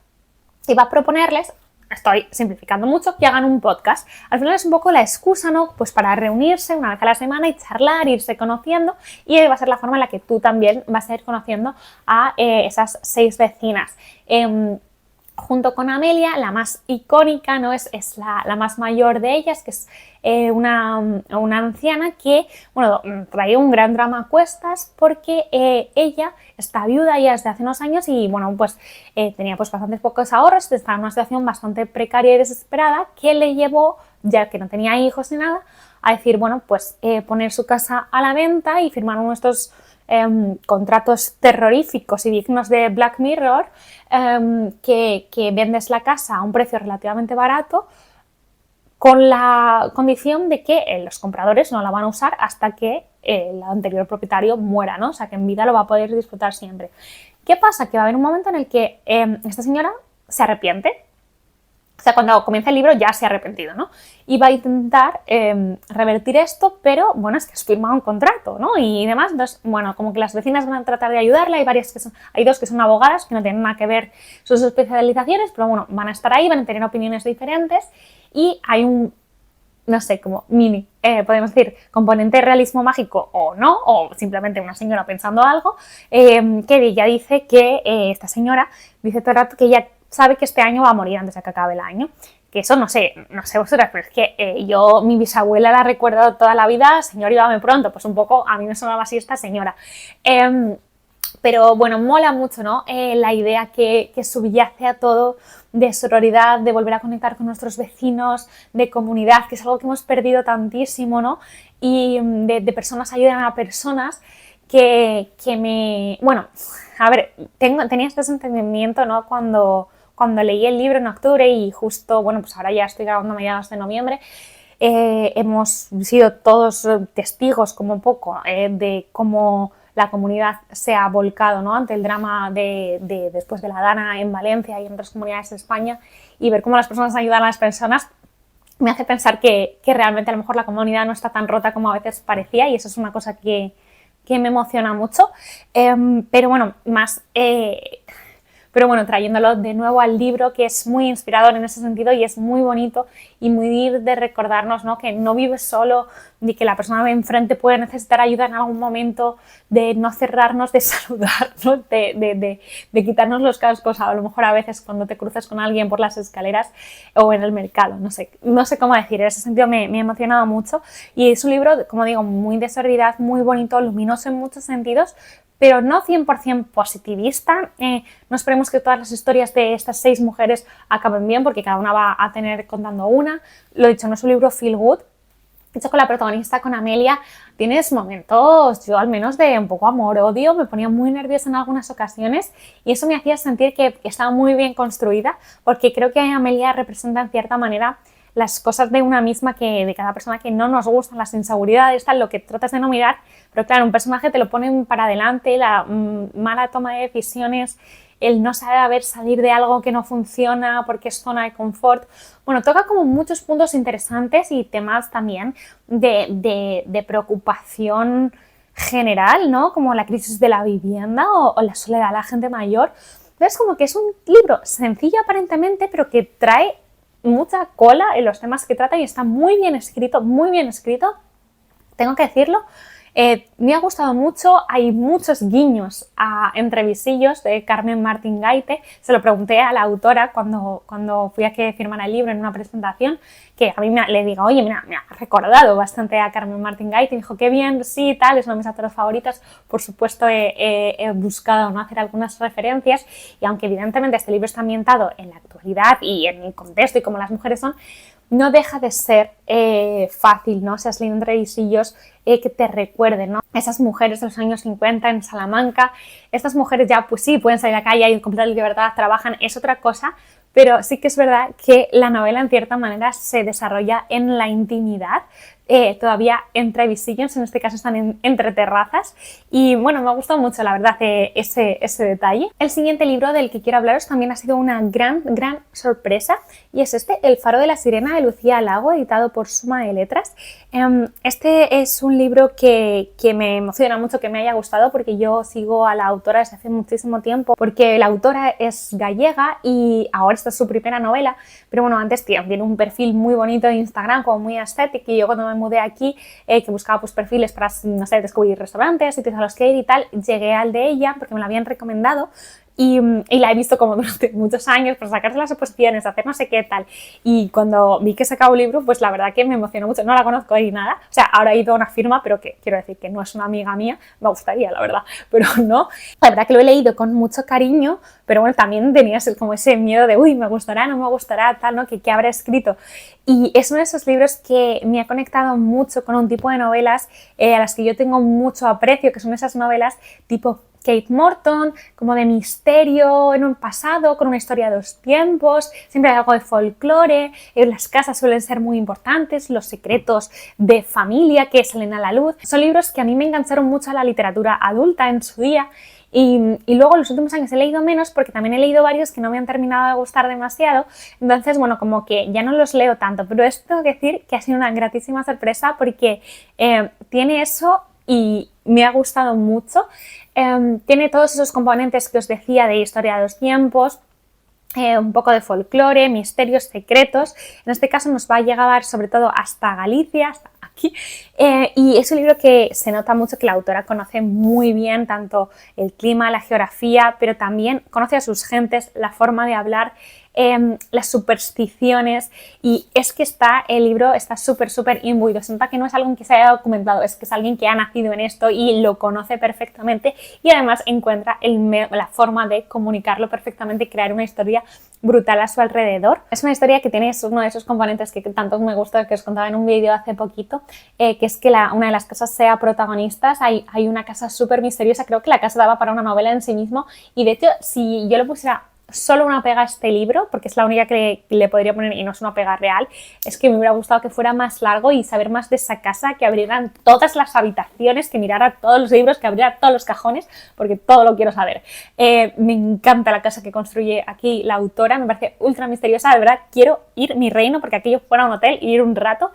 y va a proponerles, estoy simplificando mucho, que hagan un podcast. Al final es un poco la excusa, ¿no?, pues para reunirse una vez a la semana y charlar, irse conociendo, y va a ser la forma en la que tú también vas a ir conociendo a esas 6 vecinas. junto con Amelia, la más icónica, ¿no? Es la más mayor de ellas, que es una anciana que, bueno, trae un gran drama a cuestas porque ella está viuda ya desde hace unos años y, bueno, pues tenía pues bastantes pocos ahorros, estaba en una situación bastante precaria y desesperada que le llevó, ya que no tenía hijos ni nada, a decir, bueno, pues poner su casa a la venta y firmar uno de estos contratos terroríficos y dignos de Black Mirror, que vendes la casa a un precio relativamente barato con la condición de que los compradores no la van a usar hasta que el anterior propietario muera, ¿no? O sea, que en vida lo va a poder disfrutar siempre. ¿Qué pasa? Que va a haber un momento en el que esta señora se arrepiente. O sea, cuando comienza el libro ya se ha arrepentido, ¿no? Y va a intentar revertir esto, pero, bueno, es que has firmado un contrato, ¿no? Y demás, entonces, bueno, como que las vecinas van a tratar de ayudarla, hay dos que son abogadas, que no tienen nada que ver sus especializaciones, pero, bueno, van a estar ahí, van a tener opiniones diferentes y hay un, no sé, como mini, podemos decir, componente de realismo mágico o no, o simplemente una señora pensando algo, que ella dice que esta señora dice todo el rato que ella sabe que este año va a morir antes de que acabe el año. Que eso no sé vosotras, pero es que yo, mi bisabuela la recuerdo toda la vida, señor, íbame pronto, pues un poco a mí me sonaba así esta señora. Pero bueno, mola mucho, ¿no? La idea que subyace a todo de sororidad, de volver a conectar con nuestros vecinos, de comunidad, que es algo que hemos perdido tantísimo, ¿no? Y de personas ayudan a personas que me... Bueno, a ver, tenía este sentimiento, ¿no? Cuando leí el libro en octubre y justo, bueno, pues ahora ya estoy grabando a mediados de noviembre, hemos sido todos testigos como un poco de cómo la comunidad se ha volcado, ¿no? Ante el drama de después de la Dana en Valencia y en otras comunidades de España, y ver cómo las personas ayudan a las personas me hace pensar que realmente a lo mejor la comunidad no está tan rota como a veces parecía, y eso es una cosa que me emociona mucho. Pero bueno, trayéndolo de nuevo al libro, que es muy inspirador en ese sentido y es muy bonito y muy de recordarnos, ¿no? Que no vives solo, ni que la persona de enfrente puede necesitar ayuda en algún momento, de no cerrarnos, de saludarnos, de quitarnos los cascos, a lo mejor a veces cuando te cruzas con alguien por las escaleras o en el mercado, no sé cómo decir, en ese sentido me ha emocionado mucho, y es un libro, como digo, muy de sororidad, muy bonito, luminoso en muchos sentidos, pero no 100% positivista. No esperemos que todas las historias de estas 6 mujeres acaben bien, porque cada una va a tener contando una. Lo dicho, no es un libro feel good. De hecho, con la protagonista, con Amelia, tienes momentos, yo al menos, de un poco amor-odio, me ponía muy nerviosa en algunas ocasiones y eso me hacía sentir que estaba muy bien construida, porque creo que Amelia representa en cierta manera las cosas de una misma, que de cada persona, que no nos gustan, las inseguridades, tal, lo que tratas de no mirar, pero claro, un personaje te lo pone para adelante, la mala toma de decisiones, el no saber salir de algo que no funciona porque es zona de confort. Bueno, toca como muchos puntos interesantes y temas también de preocupación general, ¿no? Como la crisis de la vivienda o la soledad de la gente mayor. Entonces, como que es un libro sencillo aparentemente, pero que trae mucha cola en los temas que trata y está muy bien escrito, tengo que decirlo. Me ha gustado mucho, hay muchos guiños a entrevisillos de Carmen Martín Gaite. Se lo pregunté a la autora cuando fui a que firmara el libro en una presentación, que a mí le digo, oye, mira, me ha recordado bastante a Carmen Martín Gaite, y me dijo, qué bien, sí, tal, es uno de mis autores favoritos. Por supuesto he buscado, ¿no?, hacer algunas referencias, y aunque evidentemente este libro está ambientado en la actualidad y en el contexto y como las mujeres son, no deja de ser fácil, ¿no? Si has leído entrevistillos, que te recuerden, ¿no? Esas mujeres de los años 50 en Salamanca, estas mujeres ya, pues sí, pueden salir a la calle y comprar libertad, trabajan, es otra cosa, pero sí que es verdad que la novela en cierta manera se desarrolla en la intimidad, todavía entre visillos, en este caso están entre terrazas, y bueno, me ha gustado mucho, la verdad, ese detalle. El siguiente libro del que quiero hablaros también ha sido una gran sorpresa, y es El faro de la sirena, de Lucía Lago, editado por Suma de Letras. Este es un libro que me emociona mucho que me haya gustado, porque yo sigo a la autora desde hace muchísimo tiempo, porque la autora es gallega y ahora esta es su primera novela, pero bueno, antes tiene un perfil muy bonito de Instagram, como muy estético, y yo cuando me mudé aquí, que buscaba pues perfiles para, no sé, descubrir restaurantes, sitios a los que ir y tal, llegué al de ella porque me lo habían recomendado, y la he visto como durante muchos años por sacarse las oposiciones, hacer no sé qué tal. Y cuando vi que sacaba un libro, pues la verdad que me emocionó mucho. No la conozco ni nada, o sea, ahora he ido a una firma, pero que quiero decir que no es una amiga mía, me gustaría, la verdad, pero no. La verdad que lo he leído con mucho cariño, pero bueno, también tenía como ese miedo de, uy, me gustará, no me gustará, tal, ¿no? ¿Qué habrá escrito? Y es uno de esos libros que me ha conectado mucho con un tipo de novelas a las que yo tengo mucho aprecio, que son esas novelas tipo Kate Morton, como de misterio en un pasado, con una historia de dos tiempos, siempre hay algo de folclore, las casas suelen ser muy importantes, los secretos de familia que salen a la luz. Son libros que a mí me engancharon mucho a la literatura adulta en su día. Y luego en los últimos años he leído menos porque también he leído varios que no me han terminado de gustar demasiado, entonces bueno, como que ya no los leo tanto, pero esto tengo que decir que ha sido una gratísima sorpresa porque tiene eso y me ha gustado mucho. Tiene todos esos componentes que os decía de historia de los tiempos, un poco de folclore, misterios, secretos. En este caso nos va a llegar sobre todo hasta Galicia, hasta aquí, y es un libro que se nota mucho que la autora conoce muy bien tanto el clima, la geografía, pero también conoce a sus gentes, la forma de hablar, las supersticiones, y es que el libro está súper imbuido. Se nota que no es alguien que se haya documentado, es que es alguien que ha nacido en esto y lo conoce perfectamente, y además encuentra la forma de comunicarlo perfectamente y crear una historia brutal a su alrededor. Es una historia que tiene uno de esos componentes que tanto me gusta, que os contaba en un vídeo hace poquito, que es que una de las casas sea protagonistas. Hay una casa súper misteriosa, creo que la casa daba para una novela en sí mismo, y de hecho si yo le pusiera solo una pega a este libro, porque es la única que le podría poner y no es una pega real, es que me hubiera gustado que fuera más largo y saber más de esa casa, que abrieran todas las habitaciones, que mirara todos los libros, que abriera todos los cajones, porque todo lo quiero saber. Me encanta la casa que construye aquí la autora, me parece ultra misteriosa, de verdad quiero ir mi reino, porque aquello fuera un hotel, ir un rato.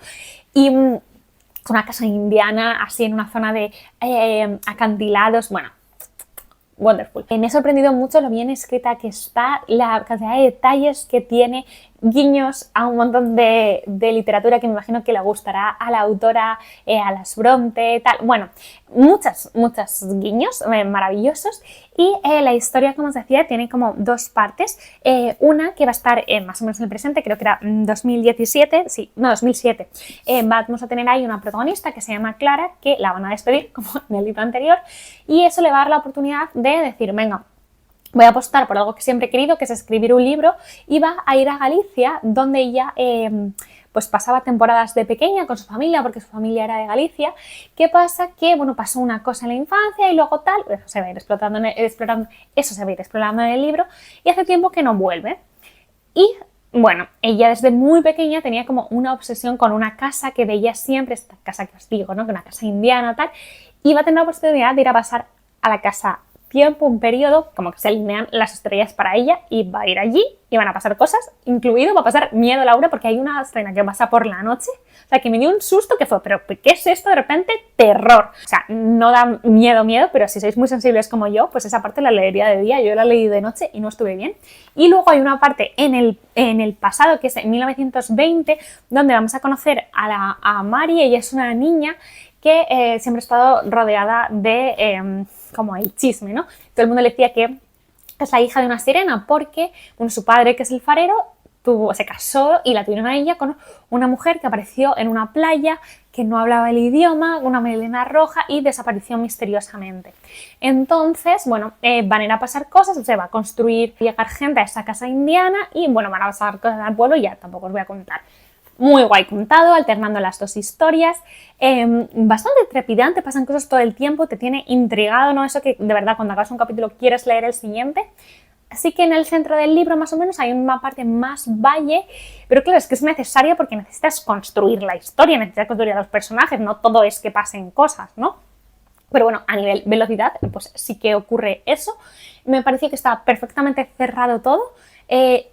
Y una casa indiana, así en una zona de acantilados, bueno, wonderful. Me ha sorprendido mucho lo bien escrita que está, la cantidad de detalles que tiene, guiños a un montón de literatura que me imagino que le gustará a la autora, a las Bronte, tal. Bueno, muchos guiños maravillosos. Y la historia, como os decía, tiene como dos partes. Una que va a estar más o menos en el presente, creo que era 2017, sí, no, 2007. Vamos a tener ahí una protagonista que se llama Clara, que la van a despedir, como en el libro anterior, y eso le va a dar la oportunidad de decir, venga, voy a apostar por algo que siempre he querido, que es escribir un libro, y va a ir a Galicia, donde ella pues pasaba temporadas de pequeña con su familia, porque su familia era de Galicia. ¿Qué pasa? Que bueno, pasó una cosa en la infancia y luego tal, eso se va a ir explorando en el libro, y hace tiempo que no vuelve. Y bueno, ella desde muy pequeña tenía como una obsesión con una casa que veía siempre, esta casa que os digo, ¿no? Que una casa indiana, tal, y va a tener la oportunidad de ir a pasar a la casa tiempo, un periodo, como que se alinean las estrellas para ella, y va a ir allí y van a pasar cosas, incluido va a pasar miedo, Laura, porque hay una escena que pasa por la noche, o sea, que me dio un susto que fue, pero ¿qué es esto? De repente, terror. O sea, no da miedo, pero si sois muy sensibles como yo, pues esa parte la leería de día, yo la leí de noche y no estuve bien. Y luego hay una parte en el pasado, que es en 1920, donde vamos a conocer a Mari. Ella es una niña que siempre ha estado rodeada de como el chisme, ¿no? Todo el mundo le decía que es la hija de una sirena porque bueno, su padre, que es el farero, se casó y la tuvieron a ella con una mujer que apareció en una playa, que no hablaba el idioma, una melena roja, y desapareció misteriosamente. Entonces, bueno, van a ir a pasar cosas, se va a construir, llegar gente a esa casa indiana y bueno, van a pasar cosas al pueblo y ya tampoco os voy a contar. Muy guay contado, alternando las dos historias, bastante trepidante, pasan cosas todo el tiempo, te tiene intrigado, ¿no? Eso que de verdad cuando acabas un capítulo quieres leer el siguiente. Así que en el centro del libro más o menos hay una parte más valle, pero claro, es que es necesaria porque necesitas construir la historia, necesitas construir a los personajes, no todo es que pasen cosas, ¿no? Pero bueno, a nivel velocidad, pues sí que ocurre eso. Me pareció que estaba perfectamente cerrado todo.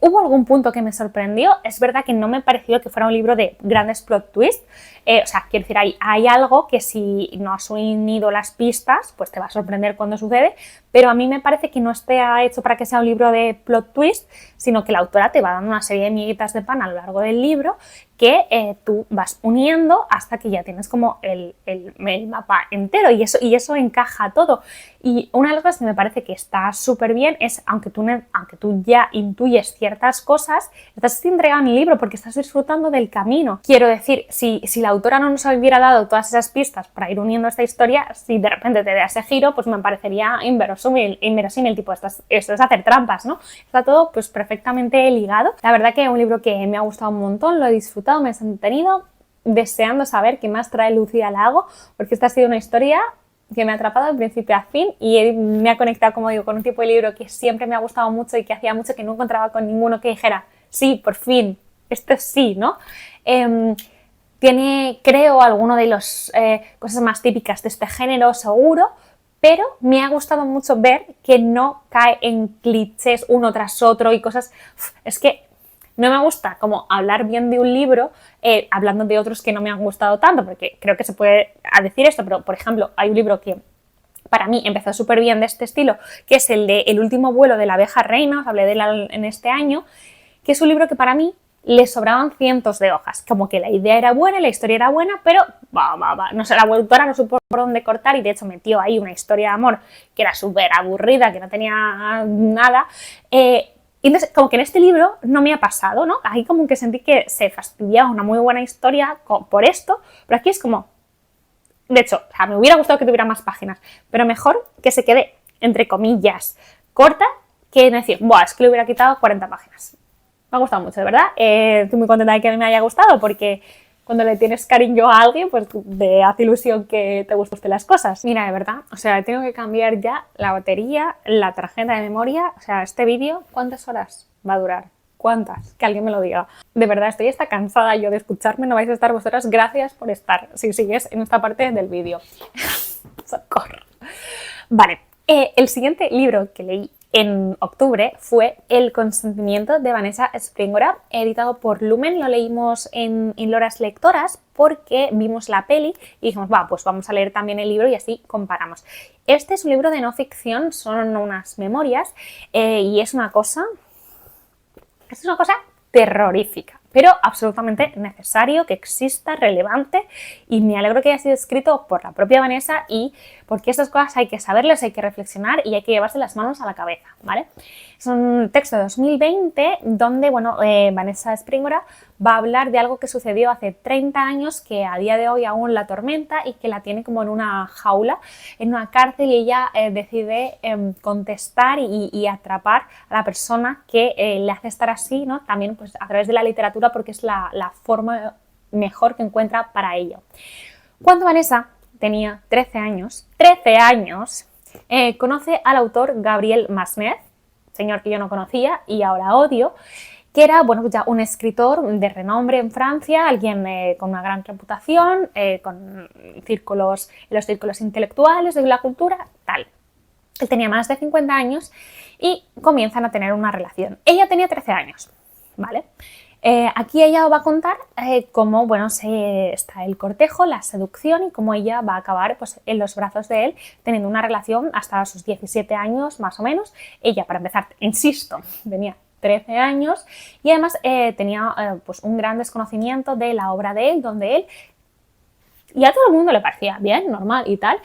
Hubo algún punto que me sorprendió. Es verdad que no me pareció que fuera un libro de grandes plot twists. O sea, quiero decir, hay algo que si no has unido las pistas, pues te va a sorprender cuando sucede, pero a mí me parece que no está hecho para que sea un libro de plot twist, sino que la autora te va dando una serie de miguitas de pan a lo largo del libro que tú vas uniendo hasta que ya tienes como el mapa entero y eso encaja todo. Y una de las cosas que me parece que está súper bien es, aunque tú ya intuyes ciertas cosas, estás entregado en el libro porque estás disfrutando del camino. Quiero decir, si la autora no nos hubiera dado todas esas pistas para ir uniendo esta historia, si de repente te da ese giro, pues me parecería inverosímil, tipo, esto es hacer trampas, ¿no? Está todo pues perfectamente ligado. La verdad que es un libro que me ha gustado un montón, lo he disfrutado, me he entretenido, deseando saber qué más trae Lucía Lago, porque esta ha sido una historia que me ha atrapado de principio a fin y me ha conectado, como digo, con un tipo de libro que siempre me ha gustado mucho y que hacía mucho que no encontraba con ninguno que dijera, sí, por fin, esto sí, ¿no? Tiene, creo, alguno de las cosas más típicas de este género, seguro, pero me ha gustado mucho ver que no cae en clichés uno tras otro y cosas... Es que no me gusta como hablar bien de un libro hablando de otros que no me han gustado tanto, porque creo que se puede decir esto, pero por ejemplo hay un libro que para mí empezó súper bien de este estilo, que es el de El último vuelo de la abeja reina, os hablé de él en este año, que es un libro que para mí le sobraban cientos de hojas, como que la idea era buena, la historia era buena, pero no sé, la autora no supo por dónde cortar y de hecho metió ahí una historia de amor que era súper aburrida, que no tenía nada. Y entonces, como que en este libro no me ha pasado, ¿no? Ahí como que sentí que se fastidiaba una muy buena historia por esto, pero aquí es como... De hecho, o sea, me hubiera gustado que tuviera más páginas, pero mejor que se quede, entre comillas, corta, que decir, buah, es que le hubiera quitado 40 páginas. Me ha gustado mucho, de verdad. Estoy muy contenta de que a mí me haya gustado, porque cuando le tienes cariño a alguien, pues te hace ilusión que te gusten las cosas. Mira, de verdad, o sea, tengo que cambiar ya la batería, la tarjeta de memoria. O sea, este vídeo, ¿cuántas horas va a durar? ¿Cuántas? Que alguien me lo diga. De verdad, estoy hasta cansada yo de escucharme, no vais a estar vosotras. Gracias por estar, si sigues en esta parte del vídeo. Socorro. Vale, el siguiente libro que leí en octubre fue El consentimiento de Vanessa Springora, editado por Lumen. Lo leímos en Loras Lectoras porque vimos la peli y dijimos, va, pues vamos a leer también el libro y así comparamos. Este es un libro de no ficción, son unas memorias y es una cosa terrorífica, pero absolutamente necesario que exista, relevante, y me alegro que haya sido escrito por la propia Vanessa y porque estas cosas hay que saberlas, hay que reflexionar y hay que llevarse las manos a la cabeza, ¿vale? Es un texto de 2020 donde, bueno, Vanessa Springora va a hablar de algo que sucedió hace 30 años que a día de hoy aún la atormenta y que la tiene como en una jaula, en una cárcel, y ella decide contestar y atrapar a la persona que le hace estar así, ¿no? También pues a través de la literatura, porque es la forma mejor que encuentra para ello. Cuando Vanessa tenía 13 años, conoce al autor Gabriel Masnet, señor que yo no conocía y ahora odio, que era, bueno, ya un escritor de renombre en Francia, alguien con una gran reputación, con los círculos intelectuales de la cultura, tal. Él tenía más de 50 años y comienzan a tener una relación. Ella tenía 13 años, ¿vale? Aquí ella va a contar cómo, bueno, está el cortejo, la seducción y cómo ella va a acabar pues, en los brazos de él teniendo una relación hasta sus 17 años más o menos. Ella, para empezar, insisto, tenía 13 años y además tenía pues un gran desconocimiento de la obra de él, donde él, y a todo el mundo le parecía bien, normal y tal,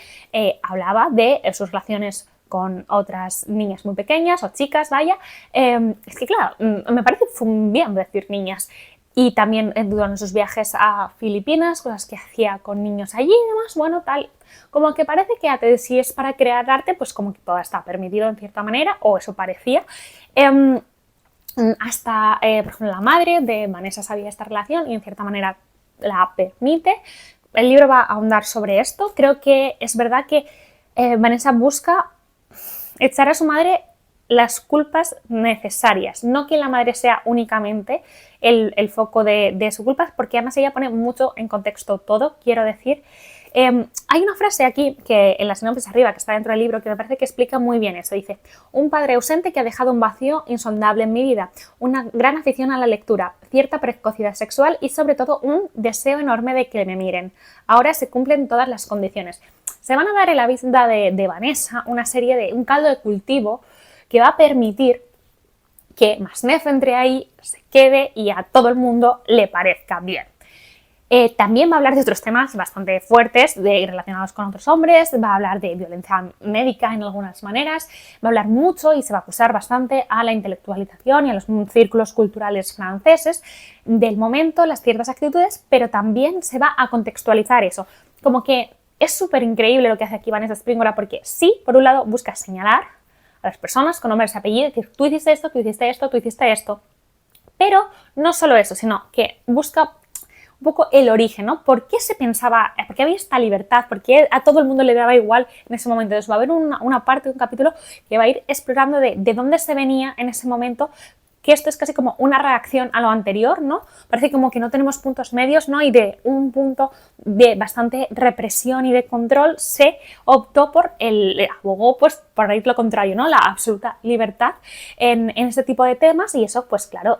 hablaba de sus relaciones con otras niñas muy pequeñas o chicas, vaya. Es que claro, me parece bien decir niñas. Y también durante sus viajes a Filipinas, cosas que hacía con niños allí y demás, bueno, tal. Como que parece que si es para crear arte, pues como que todo está permitido en cierta manera, o eso parecía. Hasta, por ejemplo, la madre de Vanessa sabía esta relación y en cierta manera la permite. El libro va a ahondar sobre esto. Creo que es verdad que Vanessa busca echar a su madre las culpas necesarias, no que la madre sea únicamente el foco de su culpa, porque además ella pone mucho en contexto todo, quiero decir. Hay una frase aquí, que en la sinopsis arriba, que está dentro del libro, que me parece que explica muy bien eso. Dice, un padre ausente que ha dejado un vacío insondable en mi vida, una gran afición a la lectura, cierta precocidad sexual y sobre todo un deseo enorme de que me miren. Ahora se cumplen todas las condiciones. Se van a dar en la vida de Vanessa una serie de un caldo de cultivo que va a permitir que Masnev entre ahí, se quede y a todo el mundo le parezca bien. También va a hablar de otros temas bastante fuertes relacionados con otros hombres, va a hablar de violencia médica en algunas maneras, va a hablar mucho y se va a acusar bastante a la intelectualización y a los círculos culturales franceses del momento, las ciertas actitudes, pero también se va a contextualizar eso. Como que es súper increíble lo que hace aquí Vanessa Springora, porque sí, por un lado busca señalar a las personas con nombres y apellidos, decir, tú hiciste esto, tú hiciste esto, tú hiciste esto, pero no solo eso, sino que busca un poco el origen, ¿no? ¿Por qué se pensaba, por qué había esta libertad? ¿Por qué a todo el mundo le daba igual en ese momento? Entonces va a haber una parte, un capítulo que va a ir explorando de dónde se venía en ese momento, que esto es casi como una reacción a lo anterior, ¿no? Parece como que no tenemos puntos medios, ¿no? Y de un punto de bastante represión y de control se optó abogó pues por ir lo contrario, ¿no? La absoluta libertad en este tipo de temas y eso, pues claro,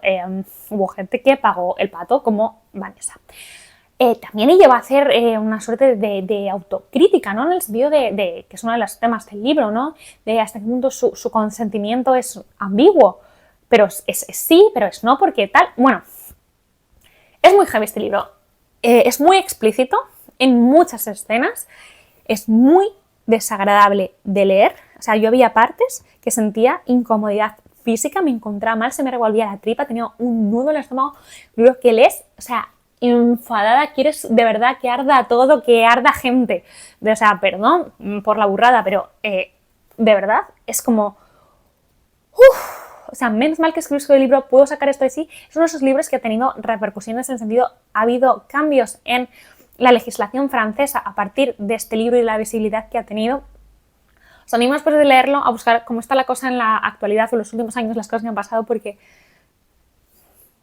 hubo gente que pagó el pato como Vanessa. También ella va a hacer una suerte de autocrítica, ¿no? En el sentido de que es uno de los temas del libro, ¿no? De hasta qué punto su consentimiento es ambiguo. Pero es sí, pero es no, porque tal. Bueno, es muy heavy este libro. Es muy explícito en muchas escenas. Es muy desagradable de leer. O sea, yo había partes que sentía incomodidad física, me encontraba mal, se me revolvía la tripa, tenía un nudo en el estómago. Lo que lees, o sea, enfadada, quieres de verdad que arda todo, que arda gente. O sea, perdón por la burrada, pero de verdad es como... O sea, menos mal que escribí el libro, puedo sacar esto de sí. Es uno de esos libros que ha tenido repercusiones en el sentido, ha habido cambios en la legislación francesa a partir de este libro y la visibilidad que ha tenido. Os animo después de leerlo a buscar cómo está la cosa en la actualidad o en los últimos años, las cosas que han pasado, porque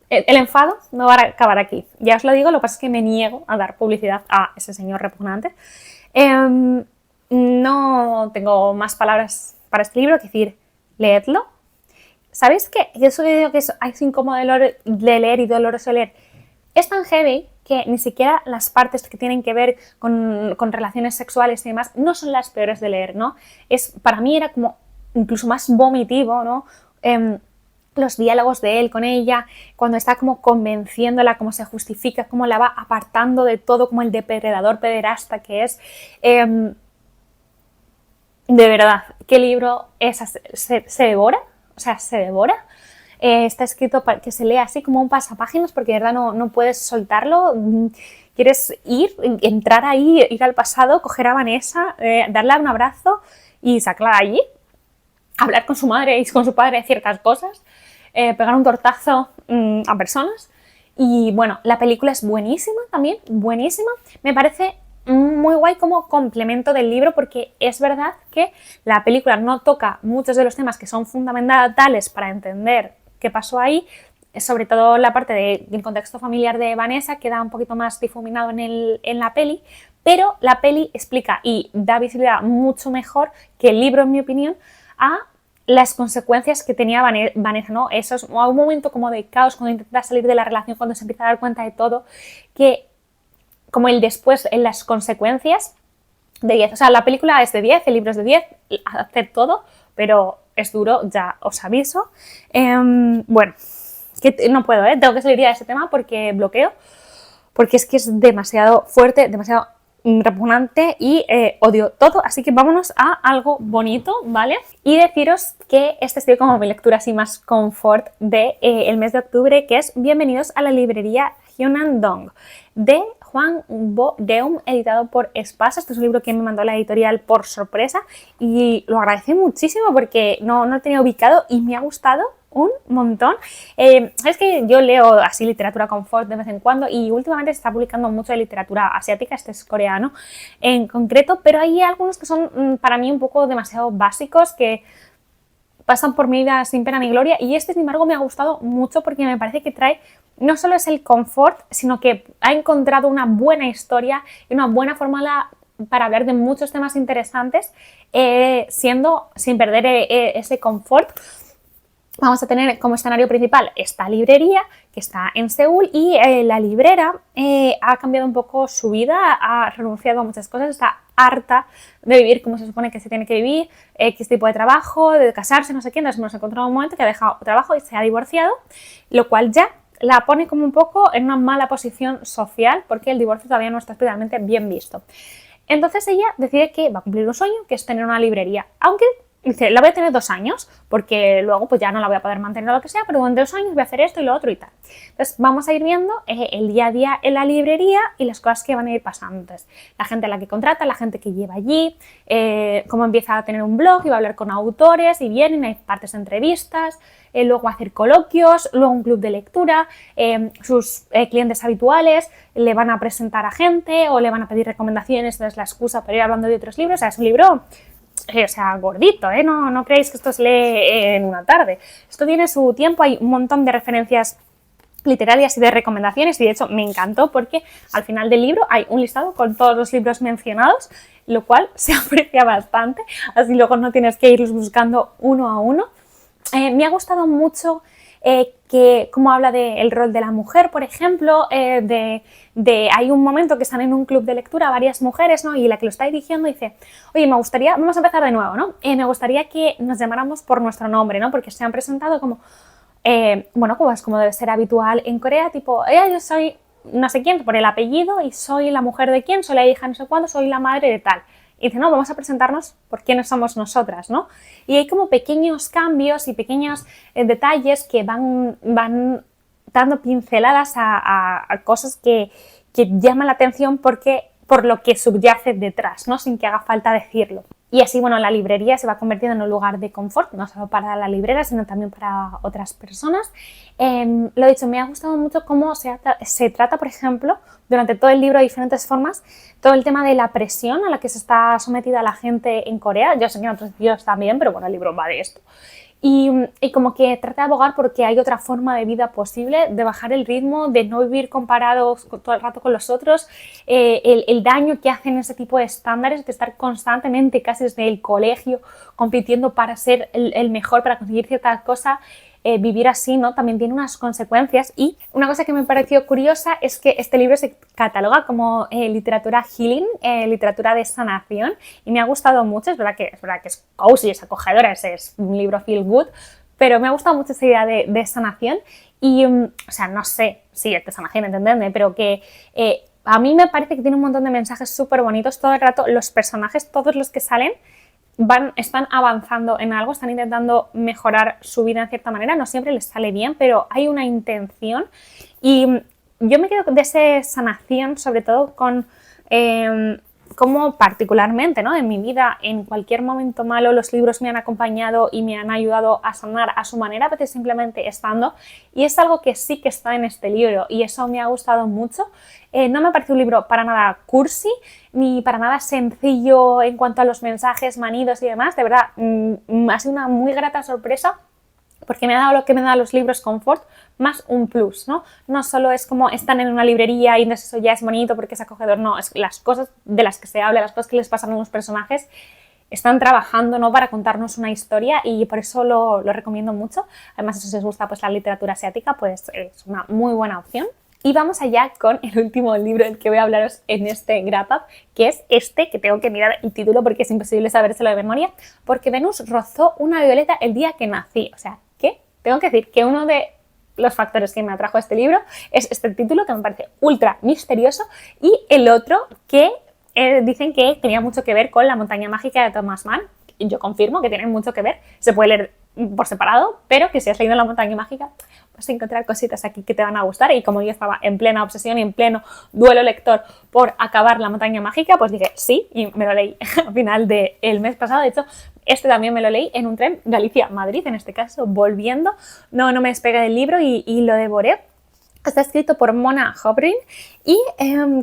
el enfado no va a acabar aquí. Ya os lo digo, lo que pasa es que me niego a dar publicidad a ese señor repugnante. No tengo más palabras para este libro que decir, leedlo. ¿Sabéis qué? Eso que digo que es incómodo de leer y doloroso de leer. Es tan heavy que ni siquiera las partes que tienen que ver con relaciones sexuales y demás no son las peores de leer, ¿no? Para mí era como incluso más vomitivo, ¿no? Los diálogos de él con ella, cuando está como convenciéndola, cómo se justifica, cómo la va apartando de todo, como el depredador pederasta que es. De verdad, ¿qué libro es? ¿Se devora? O sea, se devora. Está escrito para que se lea así como un pasapáginas porque de verdad no puedes soltarlo. Quieres entrar ahí, ir al pasado, coger a Vanessa, darle un abrazo y sacarla allí, hablar con su madre y con su padre de ciertas cosas, pegar un tortazo a personas. Y bueno, la película es buenísima también, buenísima. Me parece muy guay como complemento del libro porque es verdad que la película no toca muchos de los temas que son fundamentales para entender qué pasó ahí, sobre todo la parte del contexto familiar de Vanessa queda un poquito más difuminado en la peli, pero la peli explica y da visibilidad mucho mejor que el libro, en mi opinión, a las consecuencias que tenía Vanessa, ¿no? Eso es un momento como de caos cuando intenta salir de la relación, cuando se empieza a dar cuenta de todo, que como el después en las consecuencias de 10. O sea, la película es de 10, el libro es de 10, hacer todo, pero es duro, ya os aviso. Bueno, que no puedo, tengo que salir ya de este tema porque bloqueo, porque es que es demasiado fuerte, demasiado repugnante y odio todo, así que vámonos a algo bonito, ¿vale? Y deciros que este ha sido como mi lectura así más confort de el mes de octubre, que es Bienvenidos a la librería Hyunandong, de Juan Bo-deum, editado por Espasa. Este es un libro que me mandó la editorial por sorpresa y lo agradecí muchísimo porque no lo tenía ubicado y me ha gustado un montón. Es que yo leo así literatura confort de vez en cuando y últimamente se está publicando mucho de literatura asiática, este es coreano en concreto, pero hay algunos que son para mí un poco demasiado básicos que pasan por mi vida sin pena ni gloria y este sin embargo me ha gustado mucho porque me parece que trae no solo es el confort, sino que ha encontrado una buena historia y una buena fórmula para hablar de muchos temas interesantes, siendo sin perder ese confort. vamos a tener como escenario principal esta librería que está en Seúl y la librera ha cambiado un poco su vida, ha renunciado a muchas cosas, está harta de vivir como se supone que se tiene que vivir, X tipo de trabajo, de casarse, no sé qué. Entonces nos encontramos en un momento que ha dejado trabajo y se ha divorciado, lo cual ya la pone como un poco en una mala posición social porque el divorcio todavía no está especialmente bien visto. Entonces ella decide que va a cumplir un sueño, que es tener una librería, aunque dice, la voy a tener 2 años, porque luego pues ya no la voy a poder mantener o lo que sea, pero en 2 años voy a hacer esto y lo otro y tal. Entonces vamos a ir viendo el día a día en la librería y las cosas que van a ir pasando. Entonces, la gente a la que contrata, la gente que lleva allí, cómo empieza a tener un blog y va a hablar con autores y vienen, hay partes de entrevistas, luego hacer coloquios, luego un club de lectura, sus clientes habituales le van a presentar a gente o le van a pedir recomendaciones, entonces la excusa para ir hablando de otros libros. O sea, es un libro gordito, no creéis que esto se lee en una tarde. Esto tiene su tiempo, hay un montón de referencias literarias y de recomendaciones y de hecho me encantó porque al final del libro hay un listado con todos los libros mencionados, lo cual se aprecia bastante, así luego no tienes que irlos buscando uno a uno. Me ha gustado mucho que como habla del rol de la mujer, por ejemplo, hay un momento que están en un club de lectura varias mujeres, ¿no? Y la que lo está dirigiendo dice, oye, me gustaría, vamos a empezar de nuevo, ¿no? Me gustaría que nos llamáramos por nuestro nombre, ¿no? Porque se han presentado como, bueno, como debe ser habitual en Corea, tipo, yo soy no sé quién por el apellido y soy la mujer de quién, soy la hija no sé cuándo, soy la madre de tal. Y dice, no, vamos a presentarnos por quiénes somos nosotras, ¿no? Y hay como pequeños cambios y pequeños detalles que van dando pinceladas a cosas que llaman la atención por lo que subyace detrás, ¿no? Sin que haga falta decirlo. Y así, bueno, la librería se va convirtiendo en un lugar de confort, no solo para la librera, sino también para otras personas. Lo dicho, me ha gustado mucho cómo se trata, por ejemplo, durante todo el libro de diferentes formas, todo el tema de la presión a la que se está sometida la gente en Corea. Yo sé que en otros sitios también, pero bueno, el libro va de esto. Y como que trata de abogar porque hay otra forma de vida posible, de bajar el ritmo, de no vivir comparados todo el rato con los otros, el daño que hacen ese tipo de estándares, de estar constantemente, casi desde el colegio, compitiendo para ser el mejor, para conseguir cierta cosa. Vivir así, ¿no? También tiene unas consecuencias. Y una cosa que me pareció curiosa es que este libro se cataloga como literatura healing, literatura de sanación, y me ha gustado mucho. Es verdad que es cozy, es acogedora, es un libro feel good, pero me ha gustado mucho esa idea de sanación y, o sea, no sé, sí, es de sanación, entendedme, pero que a mí me parece que tiene un montón de mensajes súper bonitos todo el rato. Los personajes, todos los que salen, están avanzando en algo, están intentando mejorar su vida en cierta manera, no siempre les sale bien, pero hay una intención y yo me quedo de esa sanación, sobre todo con cómo particularmente, ¿no? En mi vida, en cualquier momento malo, los libros me han acompañado y me han ayudado a sanar a su manera, a veces simplemente estando, y es algo que sí que está en este libro y eso me ha gustado mucho. No me parece un libro para nada cursi, ni para nada sencillo en cuanto a los mensajes manidos y demás. De verdad, ha sido una muy grata sorpresa porque me ha dado lo que me da los libros confort, más un plus, ¿no? No solo es como están en una librería y eso ya es bonito porque es acogedor, no, es las cosas de las que se habla, las cosas que les pasan a los personajes, están trabajando, ¿no? Para contarnos una historia y por eso lo recomiendo mucho. Además, si os gusta pues la literatura asiática, pues es una muy buena opción. Y vamos allá con el último libro del que voy a hablaros en este wrap up, que es este, que tengo que mirar el título porque es imposible sabérselo de memoria, porque Venus rozó una violeta el día que nací. O sea, ¿qué? Tengo que decir que uno de los factores que me atrajo a este libro es este título, que me parece ultra misterioso, y el otro que dicen que tenía mucho que ver con La montaña mágica de Thomas Mann. Yo confirmo que tienen mucho que ver, se puede leer por separado, pero que si has leído La montaña mágica vas a encontrar cositas aquí que te van a gustar. Y como yo estaba en plena obsesión y en pleno duelo lector por acabar La montaña mágica, pues dije sí, y me lo leí al final del mes pasado. De hecho, este también me lo leí en un tren Galicia-Madrid, en este caso, volviendo. No me despegué del libro y lo devoré. Está escrito por Mona Hobrin, y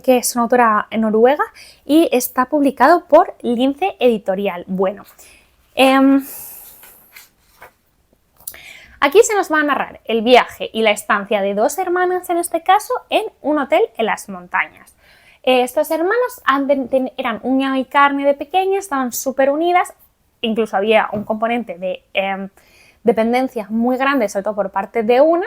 que es una autora noruega, y está publicado por Lince Editorial. Bueno, aquí se nos va a narrar el viaje y la estancia de 2 hermanas, en este caso, en un hotel en las montañas. Estas hermanas eran uña y carne de pequeñas, estaban súper unidas, incluso había un componente dependencia muy grande, sobre todo por parte de una,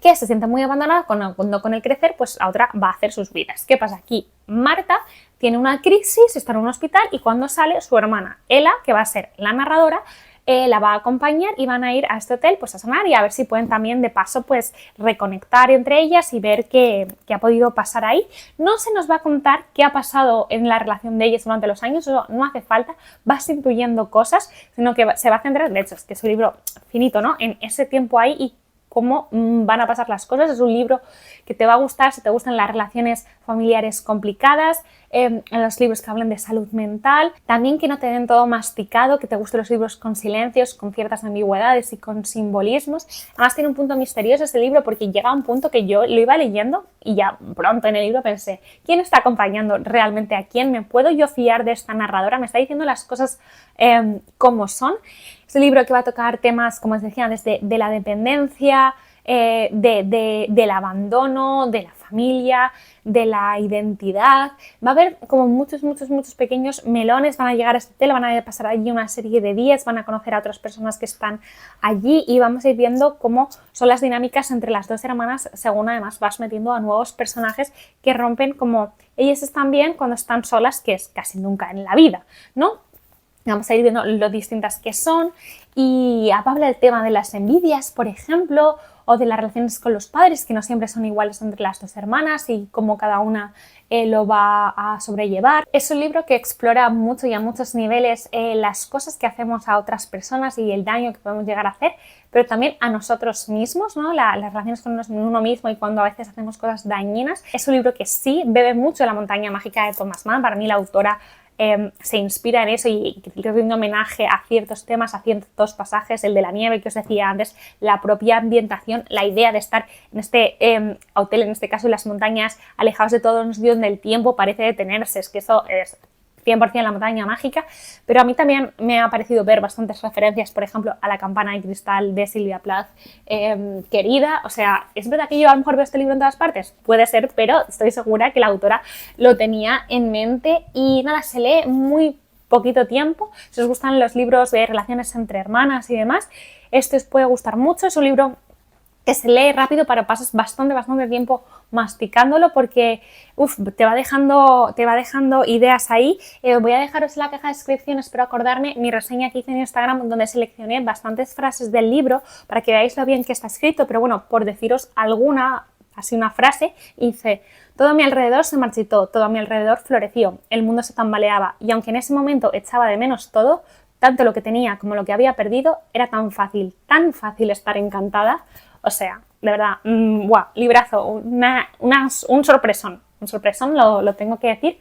que se siente muy abandonada cuando con el crecer, pues la otra va a hacer sus vidas. ¿Qué pasa aquí? Marta tiene una crisis, está en un hospital y cuando sale su hermana Ela, que va a ser la narradora, la va a acompañar y van a ir a este hotel pues a sanar y a ver si pueden también de paso pues reconectar entre ellas y ver qué ha podido pasar ahí. No se nos va a contar qué ha pasado en la relación de ellas durante los años, eso no hace falta, vas intuyendo cosas, sino que se va a centrar, de hecho es que es un libro finito, ¿no?, en ese tiempo ahí y cómo van a pasar las cosas. Es un libro que te va a gustar si te gustan las relaciones familiares complicadas, en los libros que hablan de salud mental, también que no te den todo masticado, que te gusten los libros con silencios, con ciertas ambigüedades y con simbolismos. Además tiene un punto misterioso este libro porque llega a un punto que yo lo iba leyendo y ya pronto en el libro pensé, ¿quién está acompañando realmente a quién? ¿Me puedo yo fiar de esta narradora? ¿Me está diciendo las cosas como son? Es un libro que va a tocar temas, como os decía, desde de la dependencia, del abandono, de la familia, de la identidad. Va a haber como muchos pequeños melones, van a llegar a este hotel, van a pasar allí una serie de días, van a conocer a otras personas que están allí y vamos a ir viendo cómo son las dinámicas entre las dos hermanas, según además vas metiendo a nuevos personajes que rompen como ellas están bien cuando están solas, que es casi nunca en la vida, ¿no? Vamos a ir viendo lo distintas que son y habla del tema de las envidias, por ejemplo, o de las relaciones con los padres, que no siempre son iguales entre las dos hermanas y cómo cada una lo va a sobrellevar. Es un libro que explora mucho y a muchos niveles las cosas que hacemos a otras personas y el daño que podemos llegar a hacer, pero también a nosotros mismos, ¿no? Las relaciones con uno mismo y cuando a veces hacemos cosas dañinas. Es un libro que sí bebe mucho de La montaña mágica de Thomas Mann. Para mí la autora se inspira en eso y rinde homenaje a ciertos temas, a ciertos pasajes, el de la nieve que os decía antes, la propia ambientación, la idea de estar en este hotel, en este caso en las montañas, alejados de todo un sitio donde el tiempo parece detenerse, es que eso es 100% La montaña mágica, pero a mí también me ha parecido ver bastantes referencias, por ejemplo, a La campana de cristal de Sylvia Plath, querida. O sea, ¿es verdad que yo a lo mejor veo este libro en todas partes? Puede ser, pero estoy segura que la autora lo tenía en mente y nada, se lee muy poquito tiempo. Si os gustan los libros de relaciones entre hermanas y demás, este os puede gustar mucho. Es un libro que se lee rápido, pero pasas bastante tiempo masticándolo porque te va dejando ideas ahí. Voy a dejaros en la caja de descripción, espero acordarme, mi reseña que hice en Instagram donde seleccioné bastantes frases del libro para que veáis lo bien que está escrito, pero bueno, por deciros alguna, así una frase, dice: todo a mi alrededor se marchitó, todo a mi alrededor floreció, el mundo se tambaleaba y aunque en ese momento echaba de menos todo, tanto lo que tenía como lo que había perdido, era tan fácil estar encantada. O sea, de verdad, wow, librazo, un sorpresón, lo tengo que decir.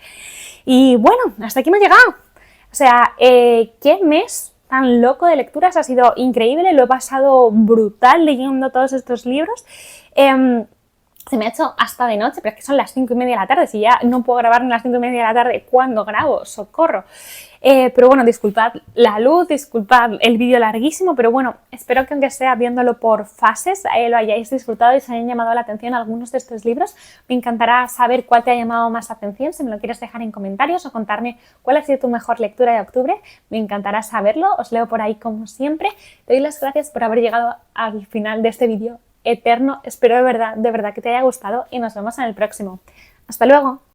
Y bueno, hasta aquí hemos llegado. O sea, qué mes tan loco de lecturas, ha sido increíble, lo he pasado brutal leyendo todos estos libros. Se me ha hecho hasta de noche, pero es que son las 5:30 de la tarde, si ya no puedo grabar en las 5:30 de la tarde, ¿cuándo grabo? ¡Socorro! Pero bueno, disculpad la luz, disculpad el vídeo larguísimo, pero bueno, espero que aunque sea viéndolo por fases, lo hayáis disfrutado y os hayan llamado la atención algunos de estos libros. Me encantará saber cuál te ha llamado más la atención, si me lo quieres dejar en comentarios o contarme cuál ha sido tu mejor lectura de octubre. Me encantará saberlo, os leo por ahí como siempre. Te doy las gracias por haber llegado al final de este vídeo eterno. Espero de verdad que te haya gustado y nos vemos en el próximo. ¡Hasta luego!